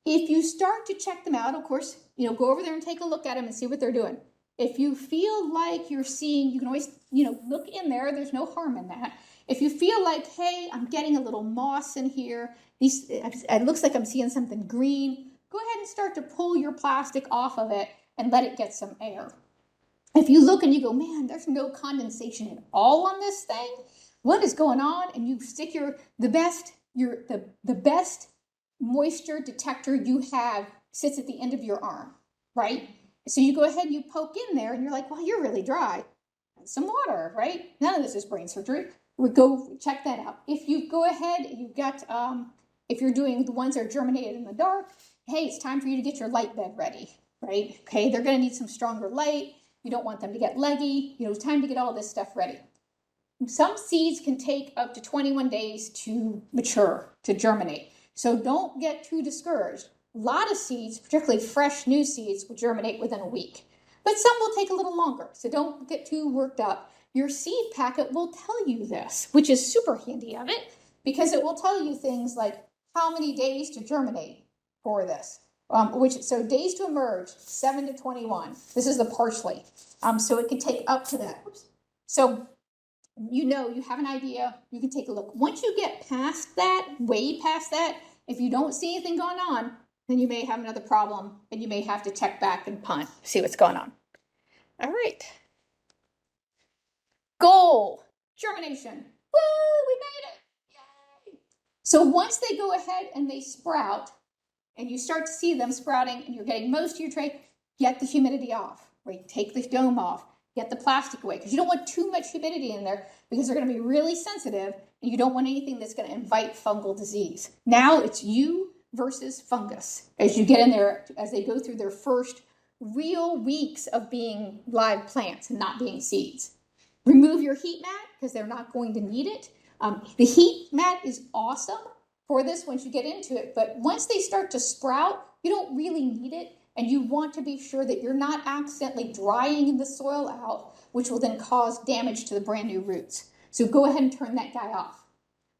If you start to check them out, of course, go over there and take a look at them and see what they're doing. If you feel like you're seeing, you can always, look in there. There's no harm in that. If you feel like, hey, I'm getting a little moss in here, it looks like I'm seeing something green, go ahead and start to pull your plastic off of it and let it get some air. If you look and you go, man, there's no condensation at all on this thing, what is going on? And you stick the best moisture detector you have sits at the end of your arm, right? So you go ahead and you poke in there and you're like, well, you're really dry. Some water, right? None of this is brain surgery. We go check that out. If you go ahead, you've got, if you're doing the ones that are germinated in the dark, hey, it's time for you to get your light bed ready, right? Okay, they're going to need some stronger light. You don't want them to get leggy. It's time to get all this stuff ready. Some seeds can take up to 21 days to mature, to germinate. So don't get too discouraged. A lot of seeds, particularly fresh new seeds, will germinate within a week. But some will take a little longer, so don't get too worked up. Your seed packet will tell you this, which is super handy of it, because it will tell you things like how many days to germinate for this. So days to emerge, 7 to 21. This is the parsley. So it can take up to that. So you have an idea, you can take a look. Once you get past that, way past that, if you don't see anything going on, then you may have another problem and you may have to check back and punt, see what's going on. All right. Goal, germination. Woo, we made it. Yay. So once they go ahead and they sprout, and you start to see them sprouting and you're getting most of your tray, get the humidity off, right? Take the dome off, get the plastic away, because you don't want too much humidity in there because they're going to be really sensitive and you don't want anything that's going to invite fungal disease. Now it's you versus fungus as you get in there, as they go through their first real weeks of being live plants and not being seeds. Remove your heat mat because they're not going to need it. The heat mat is awesome for this once you get into it, but once they start to sprout, you don't really need it, and you want to be sure that you're not accidentally drying the soil out, which will then cause damage to the brand new roots. So go ahead and turn that guy off.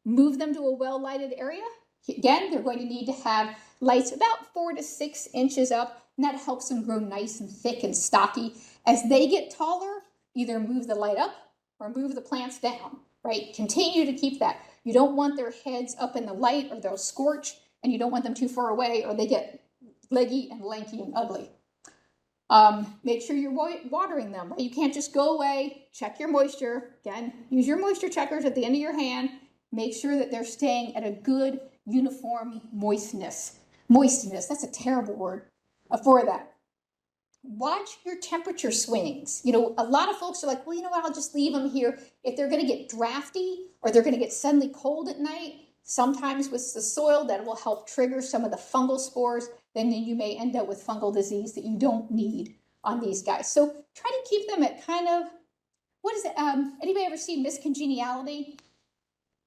Move them to a well-lighted area. Again, they're going to need to have lights about 4 to 6 inches up, and that helps them grow nice and thick and stocky. As they get taller, either move the light up or move the plants down, right? Continue to keep that. You don't want their heads up in the light or they'll scorch, and you don't want them too far away or they get leggy and lanky and ugly. Make sure you're watering them, right? You can't just go away. Check your moisture. Again, use your moisture checkers at the end of your hand. Make sure that they're staying at a good uniform moistness. Moistness, that's a terrible word for that. Watch your temperature swings. A lot of folks are like, well, what, I'll just leave them here. If they're going to get drafty or they're going to get suddenly cold at night, sometimes with the soil that will help trigger some of the fungal spores, then you may end up with fungal disease that you don't need on these guys. So try to keep them at kind of, what is it? Anybody ever see Miss Congeniality?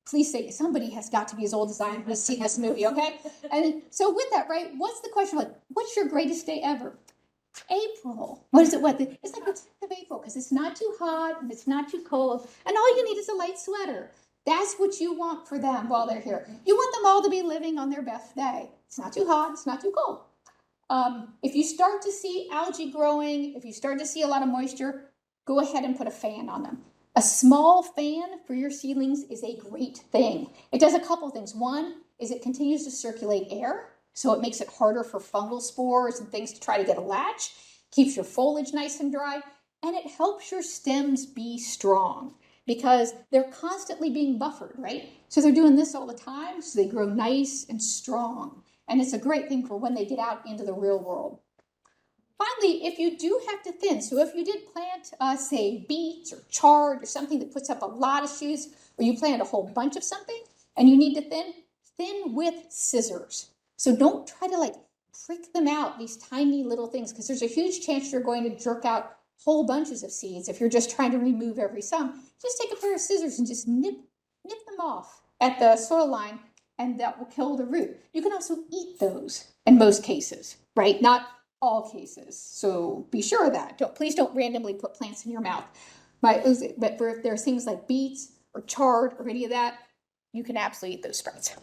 Please say, somebody has got to be as old as I am to see this movie, okay? And so with that, right, what's the question? Like, what's your greatest day ever? April. What is it? It's like the 10th of April because it's not too hot and it's not too cold. And all you need is a light sweater. That's what you want for them while they're here. You want them all to be living on their best day. It's not too hot. It's not too cold. If you start to see algae growing, if you start to see a lot of moisture, go ahead and put a fan on them. A small fan for your seedlings is a great thing. It does a couple things. One is it continues to circulate air. So it makes it harder for fungal spores and things to try to get a latch, keeps your foliage nice and dry, and it helps your stems be strong because they're constantly being buffered, right? So they're doing this all the time, so they grow nice and strong. And it's a great thing for when they get out into the real world. Finally, if you do have to thin, so if you did plant, say, beets or chard or something that puts up a lot of shoots, or you plant a whole bunch of something and you need to thin with scissors. So don't try to prick them out, these tiny little things, because there's a huge chance you're going to jerk out whole bunches of seeds if you're just trying to remove every some. Just take a pair of scissors and just nip them off at the soil line, and that will kill the root. You can also eat those in most cases, right? Not all cases. So be sure of that. Please don't randomly put plants in your mouth. But if there's things like beets or chard or any of that, you can absolutely eat those sprouts.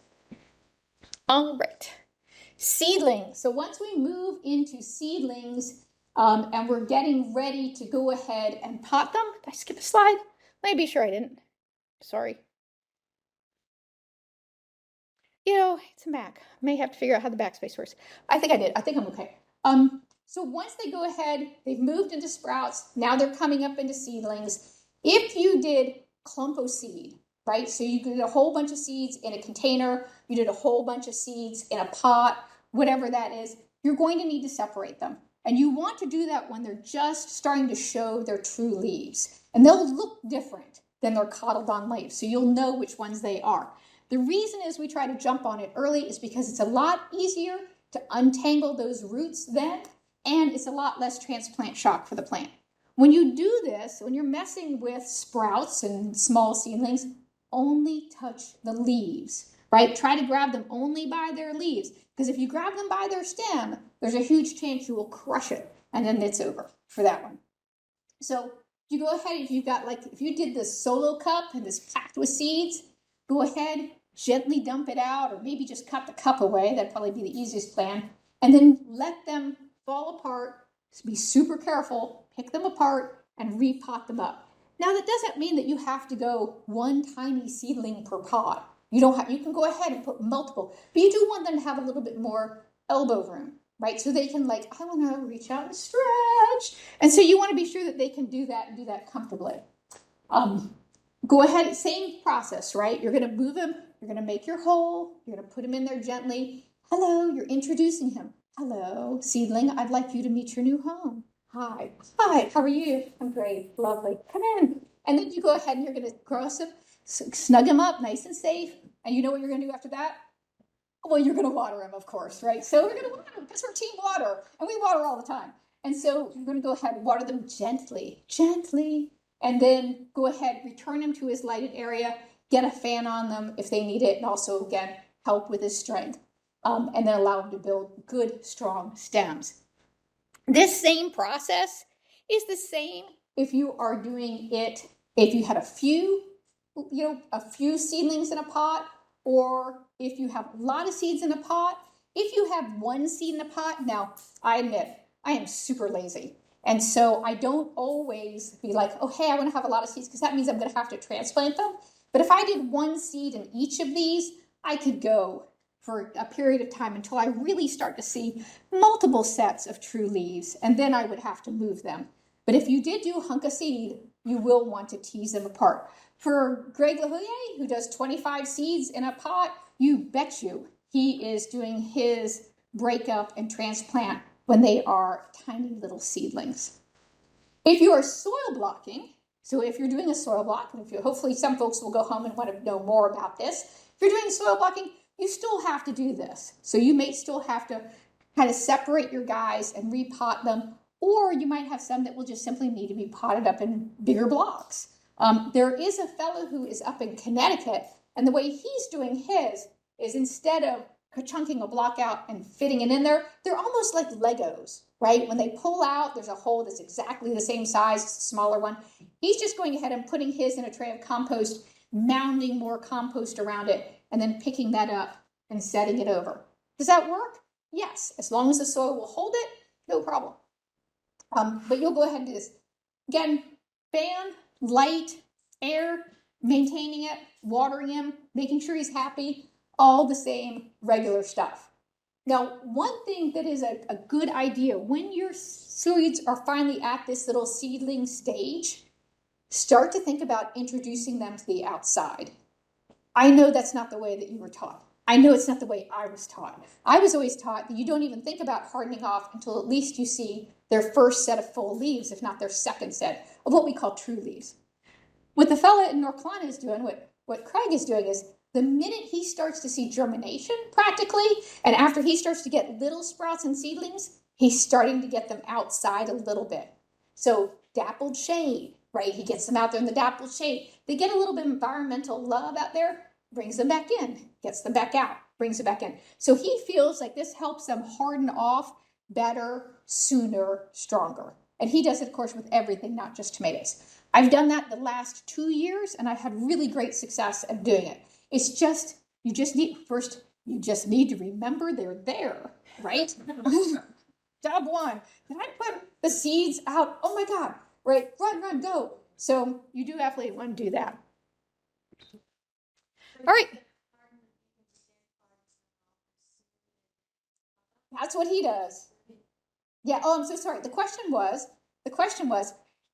All right. Seedlings. So once we move into seedlings and we're getting ready to go ahead and pot them. Did I skip a slide? Let me be sure I didn't. Sorry. It's a Mac. I may have to figure out how the backspace works. I think I did. I think I'm okay. So once they go ahead, they've moved into sprouts. Now they're coming up into seedlings. If you did clump seed, right? So you did a whole bunch of seeds in a container, you did a whole bunch of seeds in a pot, whatever that is, you're going to need to separate them. And you want to do that when they're just starting to show their true leaves. And they'll look different than their cotyledon leaves, so you'll know which ones they are. The reason is we try to jump on it early is because it's a lot easier to untangle those roots then, and it's a lot less transplant shock for the plant. When you do this, when you're messing with sprouts and small seedlings, only touch the leaves, right? Try to grab them only by their leaves, because if you grab them by their stem, there's a huge chance you will crush it, and then it's over for that one. So you go ahead, if you did this solo cup and this packed with seeds, go ahead, gently dump it out, or maybe just cut the cup away. That'd probably be the easiest plan. And then let them fall apart. So be super careful, pick them apart, and repot them up. Now that doesn't mean that you have to go one tiny seedling per pot. You can go ahead and put multiple, but you do want them to have a little bit more elbow room, right? So they can I want to reach out and stretch. And so you want to be sure that they can do that and do that comfortably. Go ahead, same process, right? You're going to move them, you're going to make your hole, you're going to put him in there gently. Hello, you're introducing him. Hello, seedling, I'd like you to meet your new home. Hi, how are you? I'm great, lovely, come in. And then you go ahead and you're going to cross him, snug him up nice and safe. And you know what you're going to do after that? Well, you're going to water him, of course, right? So we're going to water them because we're team water, and we water all the time. And so you're going to go ahead and water them gently, and then go ahead, return him to his lighted area, get a fan on them if they need it, and also, again, help with his strength, and then allow him to build good, strong stems. This same process is the same if you are doing it, if you had a few seedlings in a pot, or if you have a lot of seeds in a pot. If you have one seed in a pot, now I admit I am super lazy. And so I don't always be like, oh, hey, I want to have a lot of seeds because that means I'm going to have to transplant them. But if I did one seed in each of these, I could go for a period of time until I really start to see multiple sets of true leaves, and then I would have to move them. But if you did do a hunk of seed, you will want to tease them apart. For Greg LaHoyer, who does 25 seeds in a pot, you bet you he is doing his breakup and transplant when they are tiny little seedlings. If you are soil blocking, so if you're doing a soil block, and hopefully some folks will go home and want to know more about this. If you're doing soil blocking, you still have to do this. So you may still have to kind of separate your guys and repot them, or you might have some that will just simply need to be potted up in bigger blocks. There is a fellow who is up in Connecticut, and the way he's doing his is instead of chunking a block out and fitting it in there, they're almost like Legos, right? When they pull out, there's a hole that's exactly the same size, it's a smaller one. He's just going ahead and putting his in a tray of compost, mounding more compost around it, and then picking that up and setting it over. Does that work? Yes, as long as the soil will hold it, no problem. But you'll go ahead and do this. Again, fan, light, air, maintaining it, watering him, making sure he's happy, all the same regular stuff. Now, one thing that is a good idea, when your seeds are finally at this little seedling stage, start to think about introducing them to the outside. I know that's not the way that you were taught. I know it's not the way I was taught. I was always taught that you don't even think about hardening off until at least you see their first set of full leaves, if not their second set of what we call true leaves. What the fella in North Carolina is doing, what Craig is doing is the minute he starts to see germination practically, and after he starts to get little sprouts and seedlings, he's starting to get them outside a little bit. So dappled shade, right? He gets them out there in the dappled shade. They get a little bit of environmental love out there, brings them back in, gets them back out, brings them back in. So he feels like this helps them harden off better, sooner, stronger. And he does it, of course, with everything, not just tomatoes. I've done that the last 2 years, and I've had really great success at doing it. It's just, you just need to remember they're there, right? Job one. Did I put the seeds out? Oh my God, right? Run, go. So you do definitely want to do that. All right. That's what he does. Yeah, oh, I'm so sorry. The question was,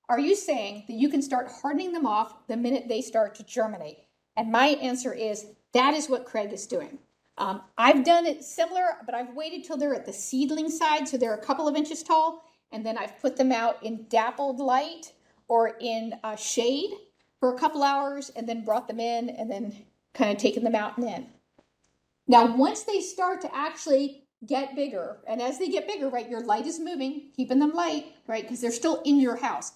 are you saying that you can start hardening them off the minute they start to germinate? And my answer is that is what Craig is doing. I've done it similar, but I've waited till they're at the seedling side, so they're a couple of inches tall, and then I've put them out in dappled light or in shade for a couple hours, and then brought them in, and then kind of taken them out and in. Now, once they start to actually get bigger, and as they get bigger, right, your light is moving, keeping them light, right, because they're still in your house.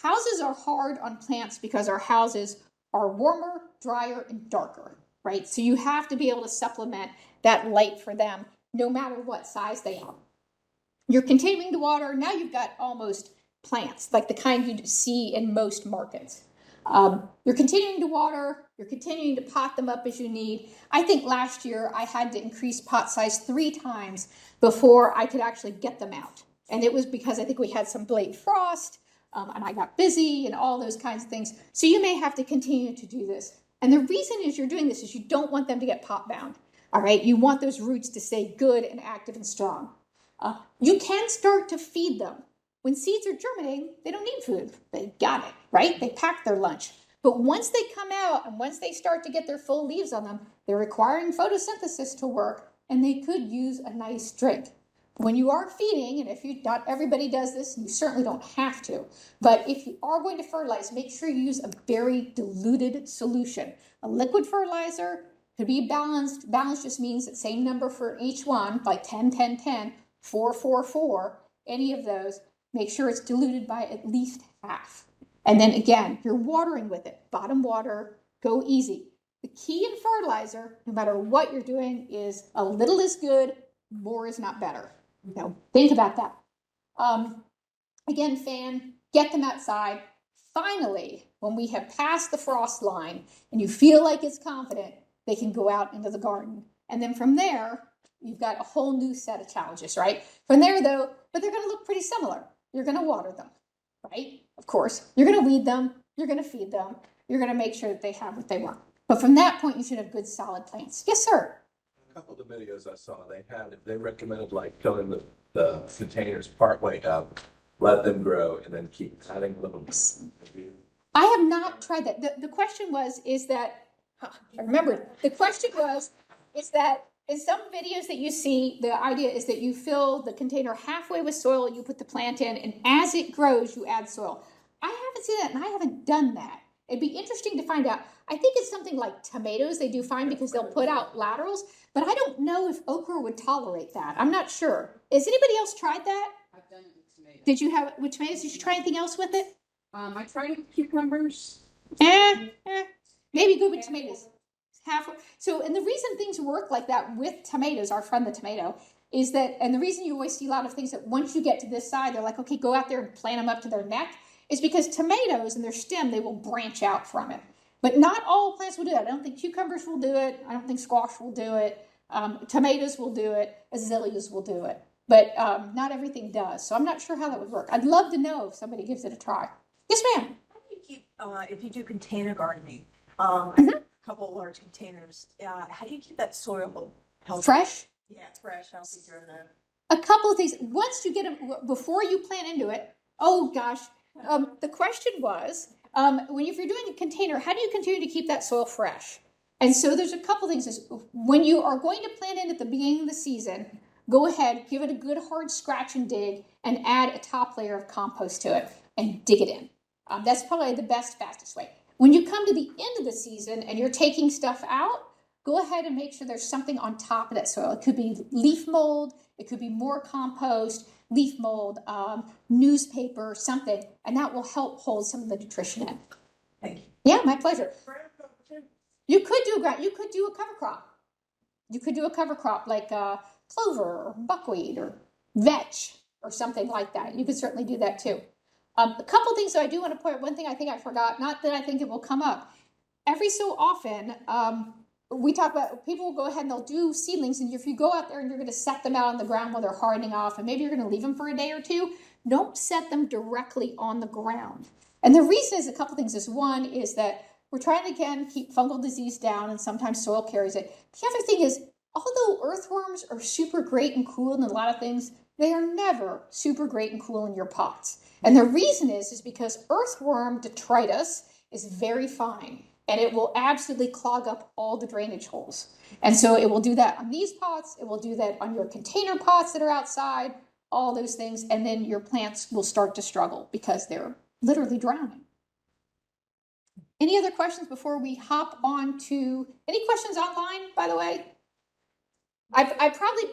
Houses are hard on plants because our houses are warmer, drier, and darker, right? So you have to be able to supplement that light for them no matter what size they are. You're continuing to water. Now you've got almost plants, like the kind you see in most markets. You're continuing to water. You're continuing to pot them up as you need. I think last year I had to increase pot size 3 times before I could actually get them out. And it was because I think we had some late frost, and I got busy and all those kinds of things. So you may have to continue to do this. And the reason is you're doing this is you don't want them to get pot bound. All right. You want those roots to stay good and active and strong. You can start to feed them. When seeds are germinating, they don't need food. They got it, right? They pack their lunch. But once they come out and once they start to get their full leaves on them, they're requiring photosynthesis to work, and they could use a nice drink. When you are feeding, and if you not everybody does this, and you certainly don't have to, but if you are going to fertilize, make sure you use a very diluted solution. A liquid fertilizer could be balanced. Balanced just means the same number for each one, like 10, 10, 10, 4, 4, 4, any of those. Make sure it's diluted by at least half. And then again, you're watering with it. Bottom water, go easy. The key in fertilizer, no matter what you're doing, is a little is good, more is not better. Now, think about that. Again, fan, get them outside. Finally, when we have passed the frost line and you feel like it's confident, they can go out into the garden. And then from there, you've got a whole new set of challenges, right? From there, though, but they're going to look pretty similar. You're going to water them, right? Of course. You're going to weed them. You're going to feed them. You're going to make sure that they have what they want. But from that point, you should have good, solid plants. Yes, sir. A couple of the videos I saw, they recommended like filling the containers partway up, let them grow, and then keep adding little. I have not tried that. The question was, is that, I remember, the question was, is that in some videos that you see, the idea is that you fill the container halfway with soil, you put the plant in, and as it grows, you add soil. I haven't seen that, and I haven't done that. It'd be interesting to find out. I think it's something like tomatoes they do fine because they'll put out laterals, but I don't know if okra would tolerate that. I'm not sure. Has anybody else tried that? I've done it with tomatoes. Did you have it with tomatoes? Did you try anything else with it? I tried it with cucumbers. Maybe good with tomatoes. So, and the reason things work like that with tomatoes, our friend the tomato, is that, and the reason you always see a lot of things that once you get to this side, they're like, okay, go out there and plant them up to their neck, is because tomatoes and their stem, they will branch out from it. But not all plants will do that. I don't think cucumbers will do it. I don't think squash will do it. Tomatoes will do it. Azaleas will do it. But not everything does. So I'm not sure how that would work. I'd love to know if somebody gives it a try. Yes, ma'am. How do you keep, if you do container gardening, a couple of large containers, how do you keep that soil healthy? Fresh? Yeah, fresh, healthy during the... A couple of things. Once you get them, before you plant into it, oh gosh, the question was, if you're doing a container, how do you continue to keep that soil fresh? And so there's a couple things. When you are going to plant in at the beginning of the season, go ahead, give it a good hard scratch and dig, and add a top layer of compost to it and dig it in. That's probably the best, fastest way. When you come to the end of the season and you're taking stuff out, go ahead and make sure there's something on top of that soil. It could be leaf mold, it could be more compost, leaf mold, newspaper, something, and that will help hold some of the nutrition in. Thank you. Yeah, my pleasure. You could do a cover crop. You could do a cover crop like clover or buckwheat or vetch or something like that. You could certainly do that too. A couple things that I do want to point out. One thing I think I forgot, not that I think it will come up. Every so often, we talk about people will go ahead and they'll do seedlings. And if you go out there and you're going to set them out on the ground while they're hardening off, and maybe you're going to leave them for a day or two, don't set them directly on the ground. And the reason is a couple things. One is that we're trying to, again, keep fungal disease down, and sometimes soil carries it. The other thing is, although earthworms are super great and cool in a lot of things, they are never super great and cool in your pots. And the reason is because earthworm detritus is very fine. and it will absolutely clog up all the drainage holes. And so it will do that on these pots, it will do that on your container pots that are outside, all those things, and then your plants will start to struggle because they're literally drowning. Any other questions before we hop on to, any questions online, by the way? I probably,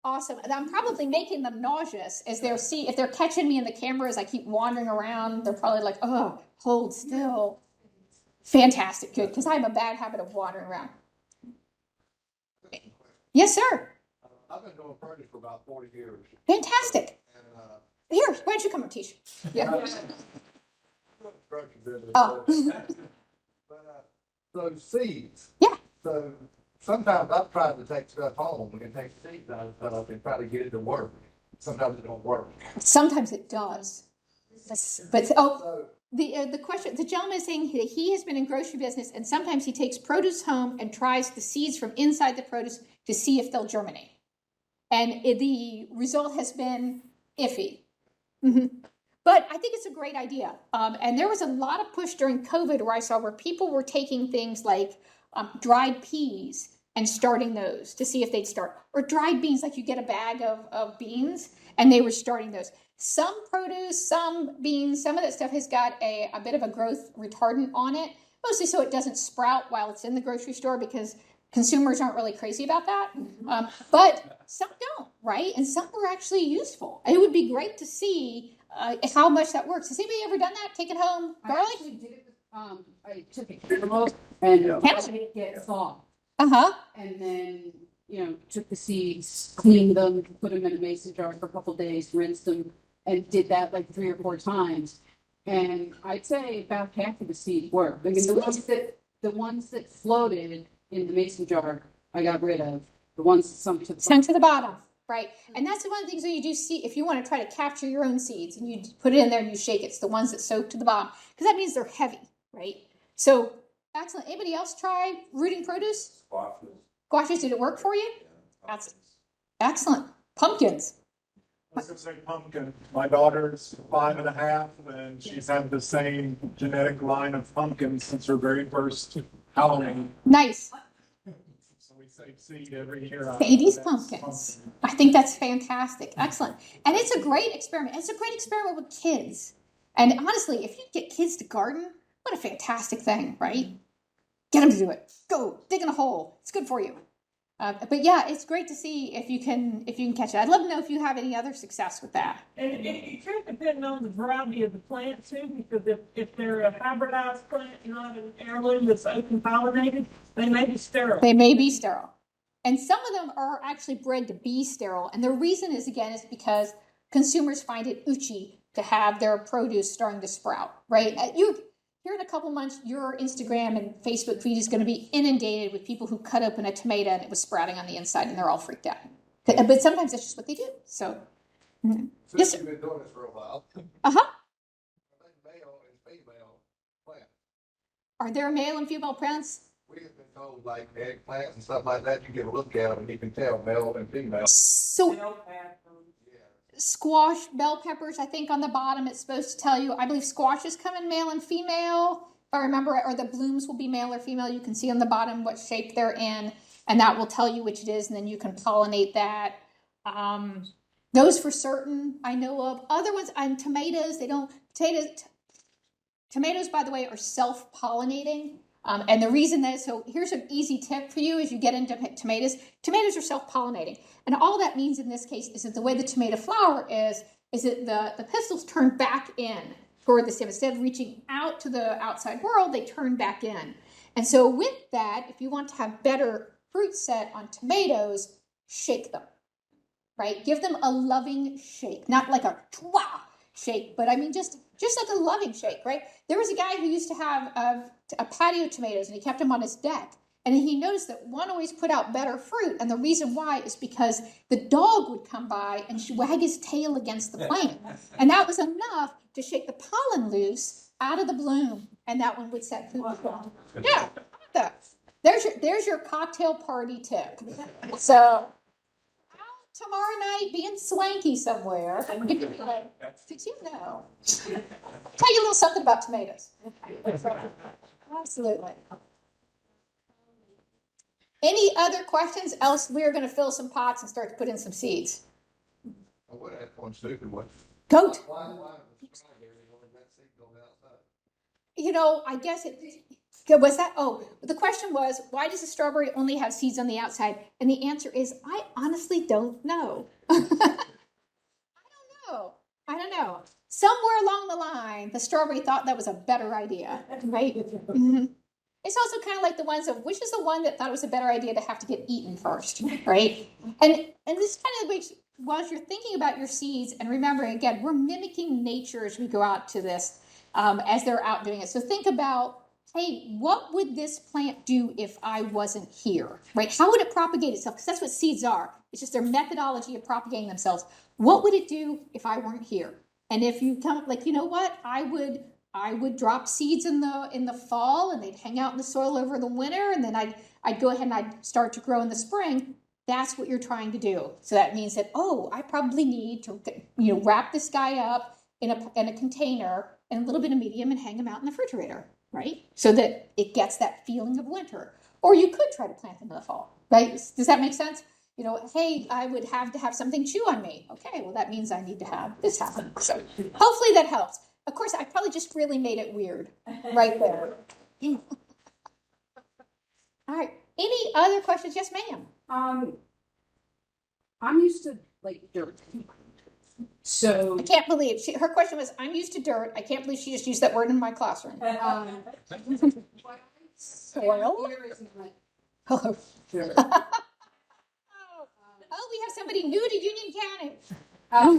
awesome. And I'm probably making them nauseous as they're if they're catching me in the camera as I keep wandering around, they're probably like, oh, hold still. Fantastic, good, because I have a bad habit of wandering around. Yes, sir. I've been doing produce for about 40 years. Fantastic. And, Here, why don't you come up, Tisha? Yeah. construction business. Oh. But, so seeds. Yeah. So sometimes I've tried to take stuff home and take seeds out of stuff and try to get it to work. Sometimes it don't work. Sometimes it does. But oh, So the question, the gentleman is saying that he has been in grocery business and sometimes he takes produce home and tries the seeds from inside the produce to see if they'll germinate. And the result has been iffy. But I think it's a great idea. And there was a lot of push during COVID where I saw where people were taking things like dried peas and starting those to see if they'd start. Or dried beans, like you get a bag of beans and they were starting those. Some produce, some beans, some of that stuff has got a bit of a growth retardant on it, mostly so it doesn't sprout while it's in the grocery store because consumers aren't really crazy about that. But some don't, right? And some are actually useful. It would be great to see how much that works. Has anybody ever done that? Take it home, I garlic? actually did it with, I took it cantaloupe and Cantaloupe. let it get soft. Uh-huh. And then, took the seeds, cleaned them, put them in a mason jar for a couple days, rinsed them, and did that like 3 or 4 times. And I'd say about half of the seeds worked. I mean, the ones that floated in the mason jar, I got rid of. The ones that sunk to the Sent to the bottom, right? And that's one of the things that you do see if you want to try to capture your own seeds and you put it in there and you shake it. It's the ones that soak to the bottom because that means they're heavy, right? So excellent. Anybody else try rooting produce? Squashes, did it work for you? That's excellent. Pumpkins. I was gonna say pumpkin. My daughter's 5.5, and she's had the same genetic line of pumpkins since her very first Halloween. Nice. So we save seed every year. 80s pumpkins. I think that's fantastic. Excellent. And it's a great experiment. It's a great experiment with kids. And honestly, if you get kids to garden, what a fantastic thing, right? Get them to do it. Go dig in a hole. It's good for you. But yeah, it's great to see if you can catch it. I'd love to know if you have any other success with that. And it could depend on the variety of the plant too, because if they're a hybridized plant, not an heirloom that's open pollinated, they may be sterile. They may be sterile. And some of them are actually bred to be sterile. And the reason is because consumers find it itchy to have their produce starting to sprout, right? Here in a couple months, your Instagram and Facebook feed is going to be inundated with people who cut open a tomato and it was sprouting on the inside and they're all freaked out. But sometimes that's just what they do. So, yes, you've been doing this for a while. uh-huh. Male and female plant. Are there male and female plants? We have been told like eggplants and stuff like that, you get a look at them and you can tell male and female. So squash, bell peppers, I think on the bottom it's supposed to tell you, I believe squashes come in male and female, if I remember it, or the blooms will be male or female. You can see on the bottom what shape they're in, and that will tell you which it is, and then you can pollinate that. Those for certain I know of. Other ones, and tomatoes, tomatoes, by the way, are self-pollinating. And the reason that is, so here's an easy tip for you as you get into tomatoes. Tomatoes are self-pollinating. And all that means in this case is that the way the tomato flower is that the pistils turn back in toward the stem. Instead of reaching out to the outside world, they turn back in. And so with that, if you want to have better fruit set on tomatoes, shake them, right? Give them a loving shake, not like a twah shake, but I mean just like a loving shake, right? There was a guy who used to have a patio tomatoes and he kept them on his deck. And he noticed that one always put out better fruit. And the reason why is because the dog would come by and wag his tail against the plant. And that was enough to shake the pollen loose out of the bloom. And that one would set food. Yeah, there's your cocktail party tip. So tomorrow night, being swanky somewhere. Did you know? Tell you a little something about tomatoes. Absolutely. Any other questions? Else we're going to fill some pots and start to put in some seeds. I would ask one stupid one. Goat. Why the strawberry only that seed going outside? You know, I guess it was that. Oh, the question was, why does a strawberry only have seeds on the outside? And the answer is, I honestly don't know. I don't know. Somewhere along the line, the strawberry thought that was a better idea, right? Mm-hmm. It's also kind of like the ones of which is the one that thought it was a better idea to have to get eaten first, right? And this kind of makes, while you're thinking about your seeds and remembering, again, we're mimicking nature as we go out to this, as they're out doing it. So think about, hey, what would this plant do if I wasn't here, right? How would it propagate itself? Because that's what seeds are. It's just their methodology of propagating themselves. What would it do if I weren't here? And if you come up like, you know what, I would drop seeds in the fall and they'd hang out in the soil over the winter, and then I'd go ahead and I'd start to grow in the spring. That's what you're trying to do. So that means that, oh, I probably need to, wrap this guy up in a container and a little bit of medium and hang him out in the refrigerator, right? So that it gets that feeling of winter. Or you could try to plant them in the fall, right? Does that make sense? Hey, I would have to have something chew on me. Okay, well, that means I need to have this happen. So hopefully that helps. Of course, I probably just really made it weird right there. All right. Any other questions? Yes, ma'am. I'm used to like dirt. So I can't believe her question was, I'm used to dirt. I can't believe she just used that word in my classroom. Soil? Oh, we have somebody new to Union County. I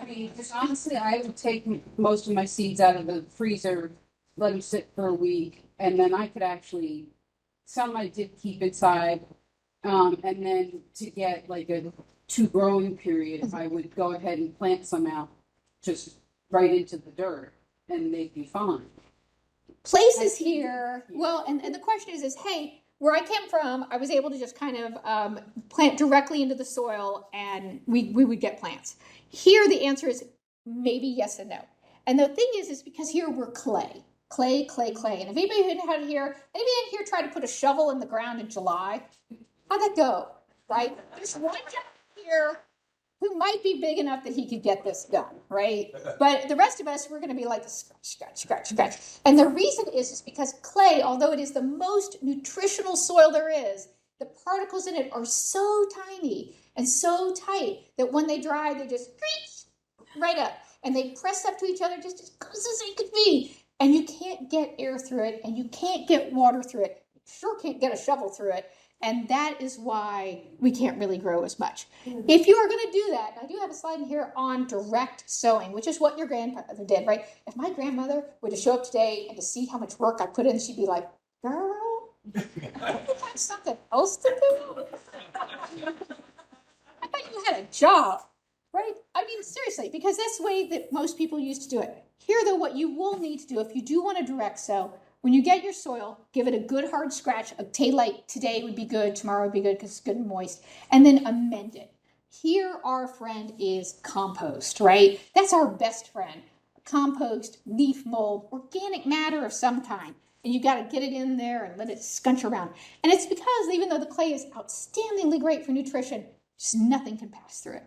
mean, because honestly, I would take most of my seeds out of the freezer, let them sit for a week, and then I could actually, some I did keep inside, and then to get like a 2 growing period, I would go ahead and plant some out, just right into the dirt, and they'd be fine. Places here, well, and the question is, hey, where I came from, I was able to just kind of plant directly into the soil, and we would get plants. Here, the answer is maybe yes and no. And the thing is because here we're clay. And if anybody had anybody in here try to put a shovel in the ground in July, how'd that go, right? There's one guy here who might be big enough that he could get this done, right? But the rest of us, we're going to be like scratch. And the reason is because clay, although it is the most nutritional soil there is, the particles in it are so tiny and so tight that when they dry, they just right up. And they press up to each other just as close as they could be. And you can't get air through it, and you can't get water through it. You sure can't get a shovel through it. And that is why we can't really grow as much. If you are going to do that, I do have a slide in here on direct sowing, which is what your grandmother did, right? If my grandmother were to show up today and to see how much work I put in, she'd be like, girl, you have something else to do? I thought you had a job, right? I mean, seriously, because that's the way that most people used to do it. Here, though, what you will need to do if you do want to direct sow, when you get your soil, give it a good hard scratch. Like today would be good, tomorrow would be good because it's good and moist, and then amend it. Here, our friend is compost, right? That's our best friend. Compost, leaf mold, organic matter of some kind. And you got to get it in there and let it scunch around. And it's because even though the clay is outstandingly great for nutrition, just nothing can pass through it.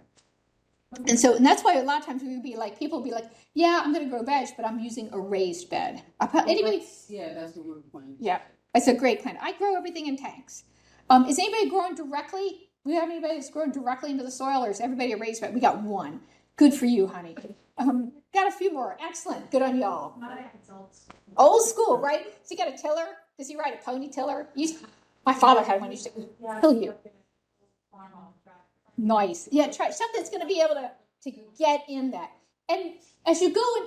And that's why a lot of times people will be like, yeah, I'm going to grow veg, but I'm using a raised bed. Anybody? Yeah, that's what we're planning. Yeah, it's a great plan. I grow everything in tanks. Is anybody growing directly? Do we have anybody that's growing directly into the soil, or is everybody a raised bed? We got one. Good for you, honey. Got a few more. Excellent. Good on y'all. Old school, right? So you got a tiller? Does he ride a pony tiller? My father had one. Used to kill you. Nice. Yeah, try something that's going to be able to get in that. And as you are going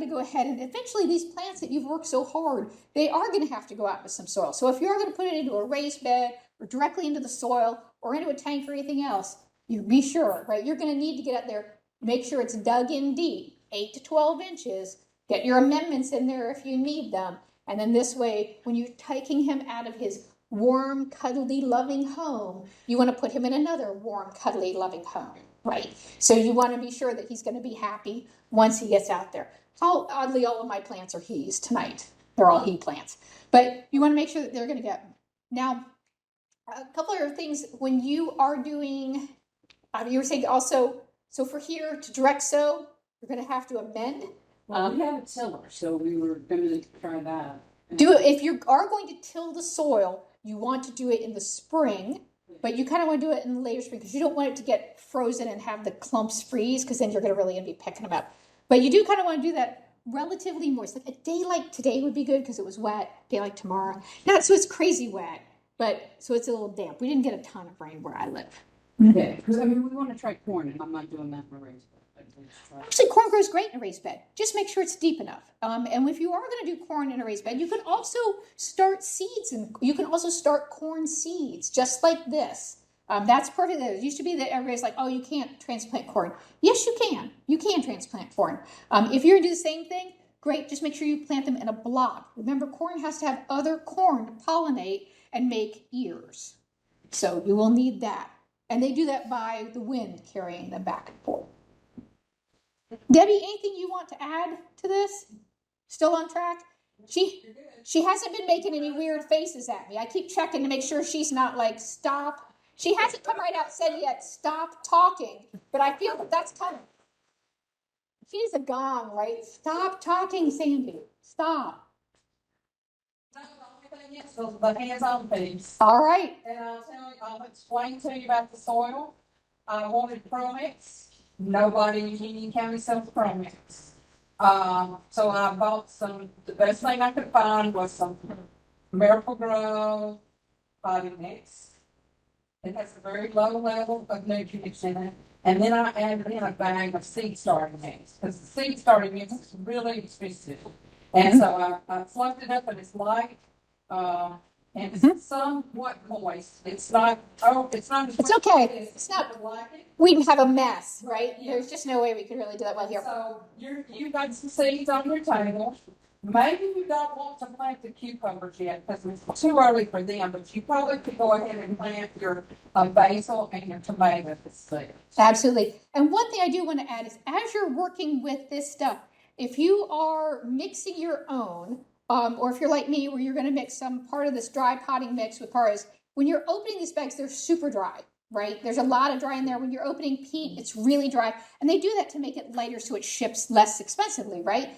to go ahead and eventually these plants that you've worked so hard, they are going to have to go out with some soil. So if you're going to put it into a raised bed or directly into the soil or into a tank or anything else, you be sure, right? You're going to need to get out there, make sure it's dug in deep, 8 to 12 inches. Get your amendments in there if you need them. And then this way, when you're taking him out of his warm, cuddly, loving home, you want to put him in another warm, cuddly, loving home, right? So you want to be sure that he's going to be happy once he gets out there. How oddly all of my plants are he's tonight. They're all he plants. But you want to make sure that they're going to get. Now, a couple of other things when you are doing, you were saying also, so for here to direct sow, you're going to have to amend. Well, we have a tiller, so we were gonna try that. Do it if you are going to till the soil, you want to do it in the spring, but you kind of want to do it in the later spring because you don't want it to get frozen and have the clumps freeze because then you're going to really be picking them up. But you do kind of want to do that relatively moist. Like a day like today would be good because it was wet. A day like tomorrow, not so it's crazy wet, but so it's a little damp. We didn't get a ton of rain where I live. Okay, because I mean, we want to try corn, and I'm not doing that for raised bed. Actually, corn grows great in a raised bed. Just make sure it's deep enough. And if you are going to do corn in a raised bed, you can also start seeds, and you can also start corn seeds, just like this. That's perfect. It used to be that everybody's like, oh, you can't transplant corn. Yes, you can. You can transplant corn. If you're going to do the same thing, great. Just make sure you plant them in a block. Remember, corn has to have other corn to pollinate and make ears. So you will need that. And they do that by the wind carrying them back and forth. Debbie, anything you want to add to this? Still on track? She hasn't been making any weird faces at me. I keep checking to make sure she's not like, stop. She hasn't come right out and said yet, stop talking. But I feel that that's coming. She needs a gong, right? Stop talking, Sandy. Stop. So the hands-on piece. All right. And I'll explain to you about the soil. I wanted permits. Nobody in Union County sells permits. So I bought some, the best thing I could find was some Miracle Grow potting mix. It has a very low level of nutrients in it. And then I added in a bag of seed starting mix, because the seed starting mix is really expensive. And so I fluffed it up and it's light. And it's somewhat moist. It's not, it's not. It's okay. It's not, we'd have a mess, right? There's just no way we could really do that well here. So you got some seeds on your table. Maybe you don't want to plant the cucumbers yet because it's too early for them, but you probably could go ahead and plant your basil and your tomato seeds. Absolutely. And one thing I do want to add is as you're working with this stuff, if you are mixing your own, or if you're like me, where you're going to mix some part of this dry potting mix with part when you're opening these bags, they're super dry, right? There's a lot of dry in there. When you're opening peat, it's really dry. And they do that to make it lighter so it ships less expensively, right?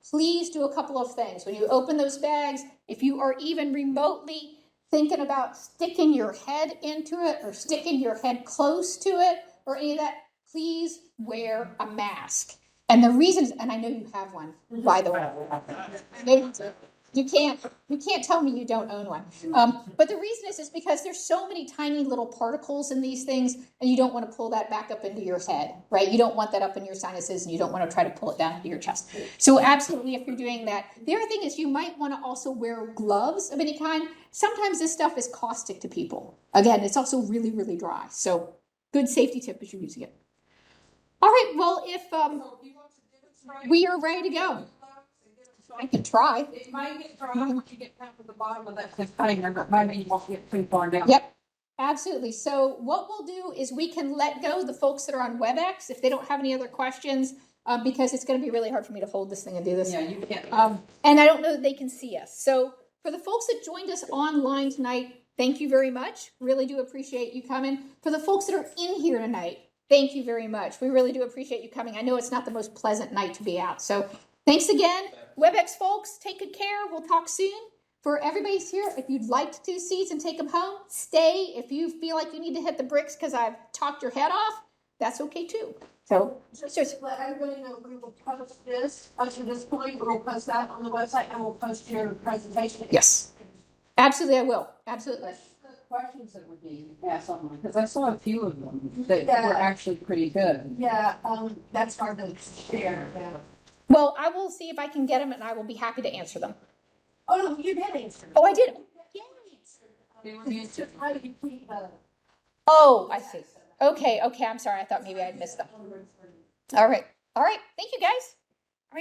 Please do a couple of things. When you open those bags, if you are even remotely thinking about sticking your head into it or sticking your head close to it or any of that, please wear a mask. And the reason is, and I know you have one, by the way. You can't tell me you don't own one. But the reason is because there's so many tiny little particles in these things, and you don't want to pull that back up into your head, right? You don't want that up in your sinuses, and you don't want to try to pull it down into your chest. So absolutely, if you're doing that. The other thing is you might want to also wear gloves of any kind. Sometimes this stuff is caustic to people. Again, it's also really, really dry. So good safety tip as you're using it. All right, well, if we are ready to go. I can try. It may get dry when you get down to the bottom of that container, but maybe you won't get too far down. Yep, absolutely. So what we'll do is we can let go the folks that are on WebEx if they don't have any other questions, because it's going to be really hard for me to hold this thing and do this. Yeah, you can't. And I don't know that they can see us. So for the folks that joined us online tonight, thank you very much. Really do appreciate you coming. For the folks that are in here tonight, thank you very much. We really do appreciate you coming. I know it's not the most pleasant night to be out. So thanks again. WebEx folks, take good care. We'll talk soon. For everybody's here, if you'd like to do seeds and take them home, stay. If you feel like you need to hit the bricks because I've talked your head off, that's okay too. So Just to let everybody know, we will post this up to this point. We'll post that on the website and we'll post your presentation. yes, absolutely I will. Absolutely. Questions that would be asked online, because I saw a few of them that Yeah. were actually pretty good. Yeah, that's hard to share. Yeah. Well, I will see if I can get them and I will be happy to answer them. Oh, no, you did answer. Oh, I did. Just how do you keep Oh, I see. Okay. I'm sorry. I thought maybe I'd missed them. All right. Thank you, guys.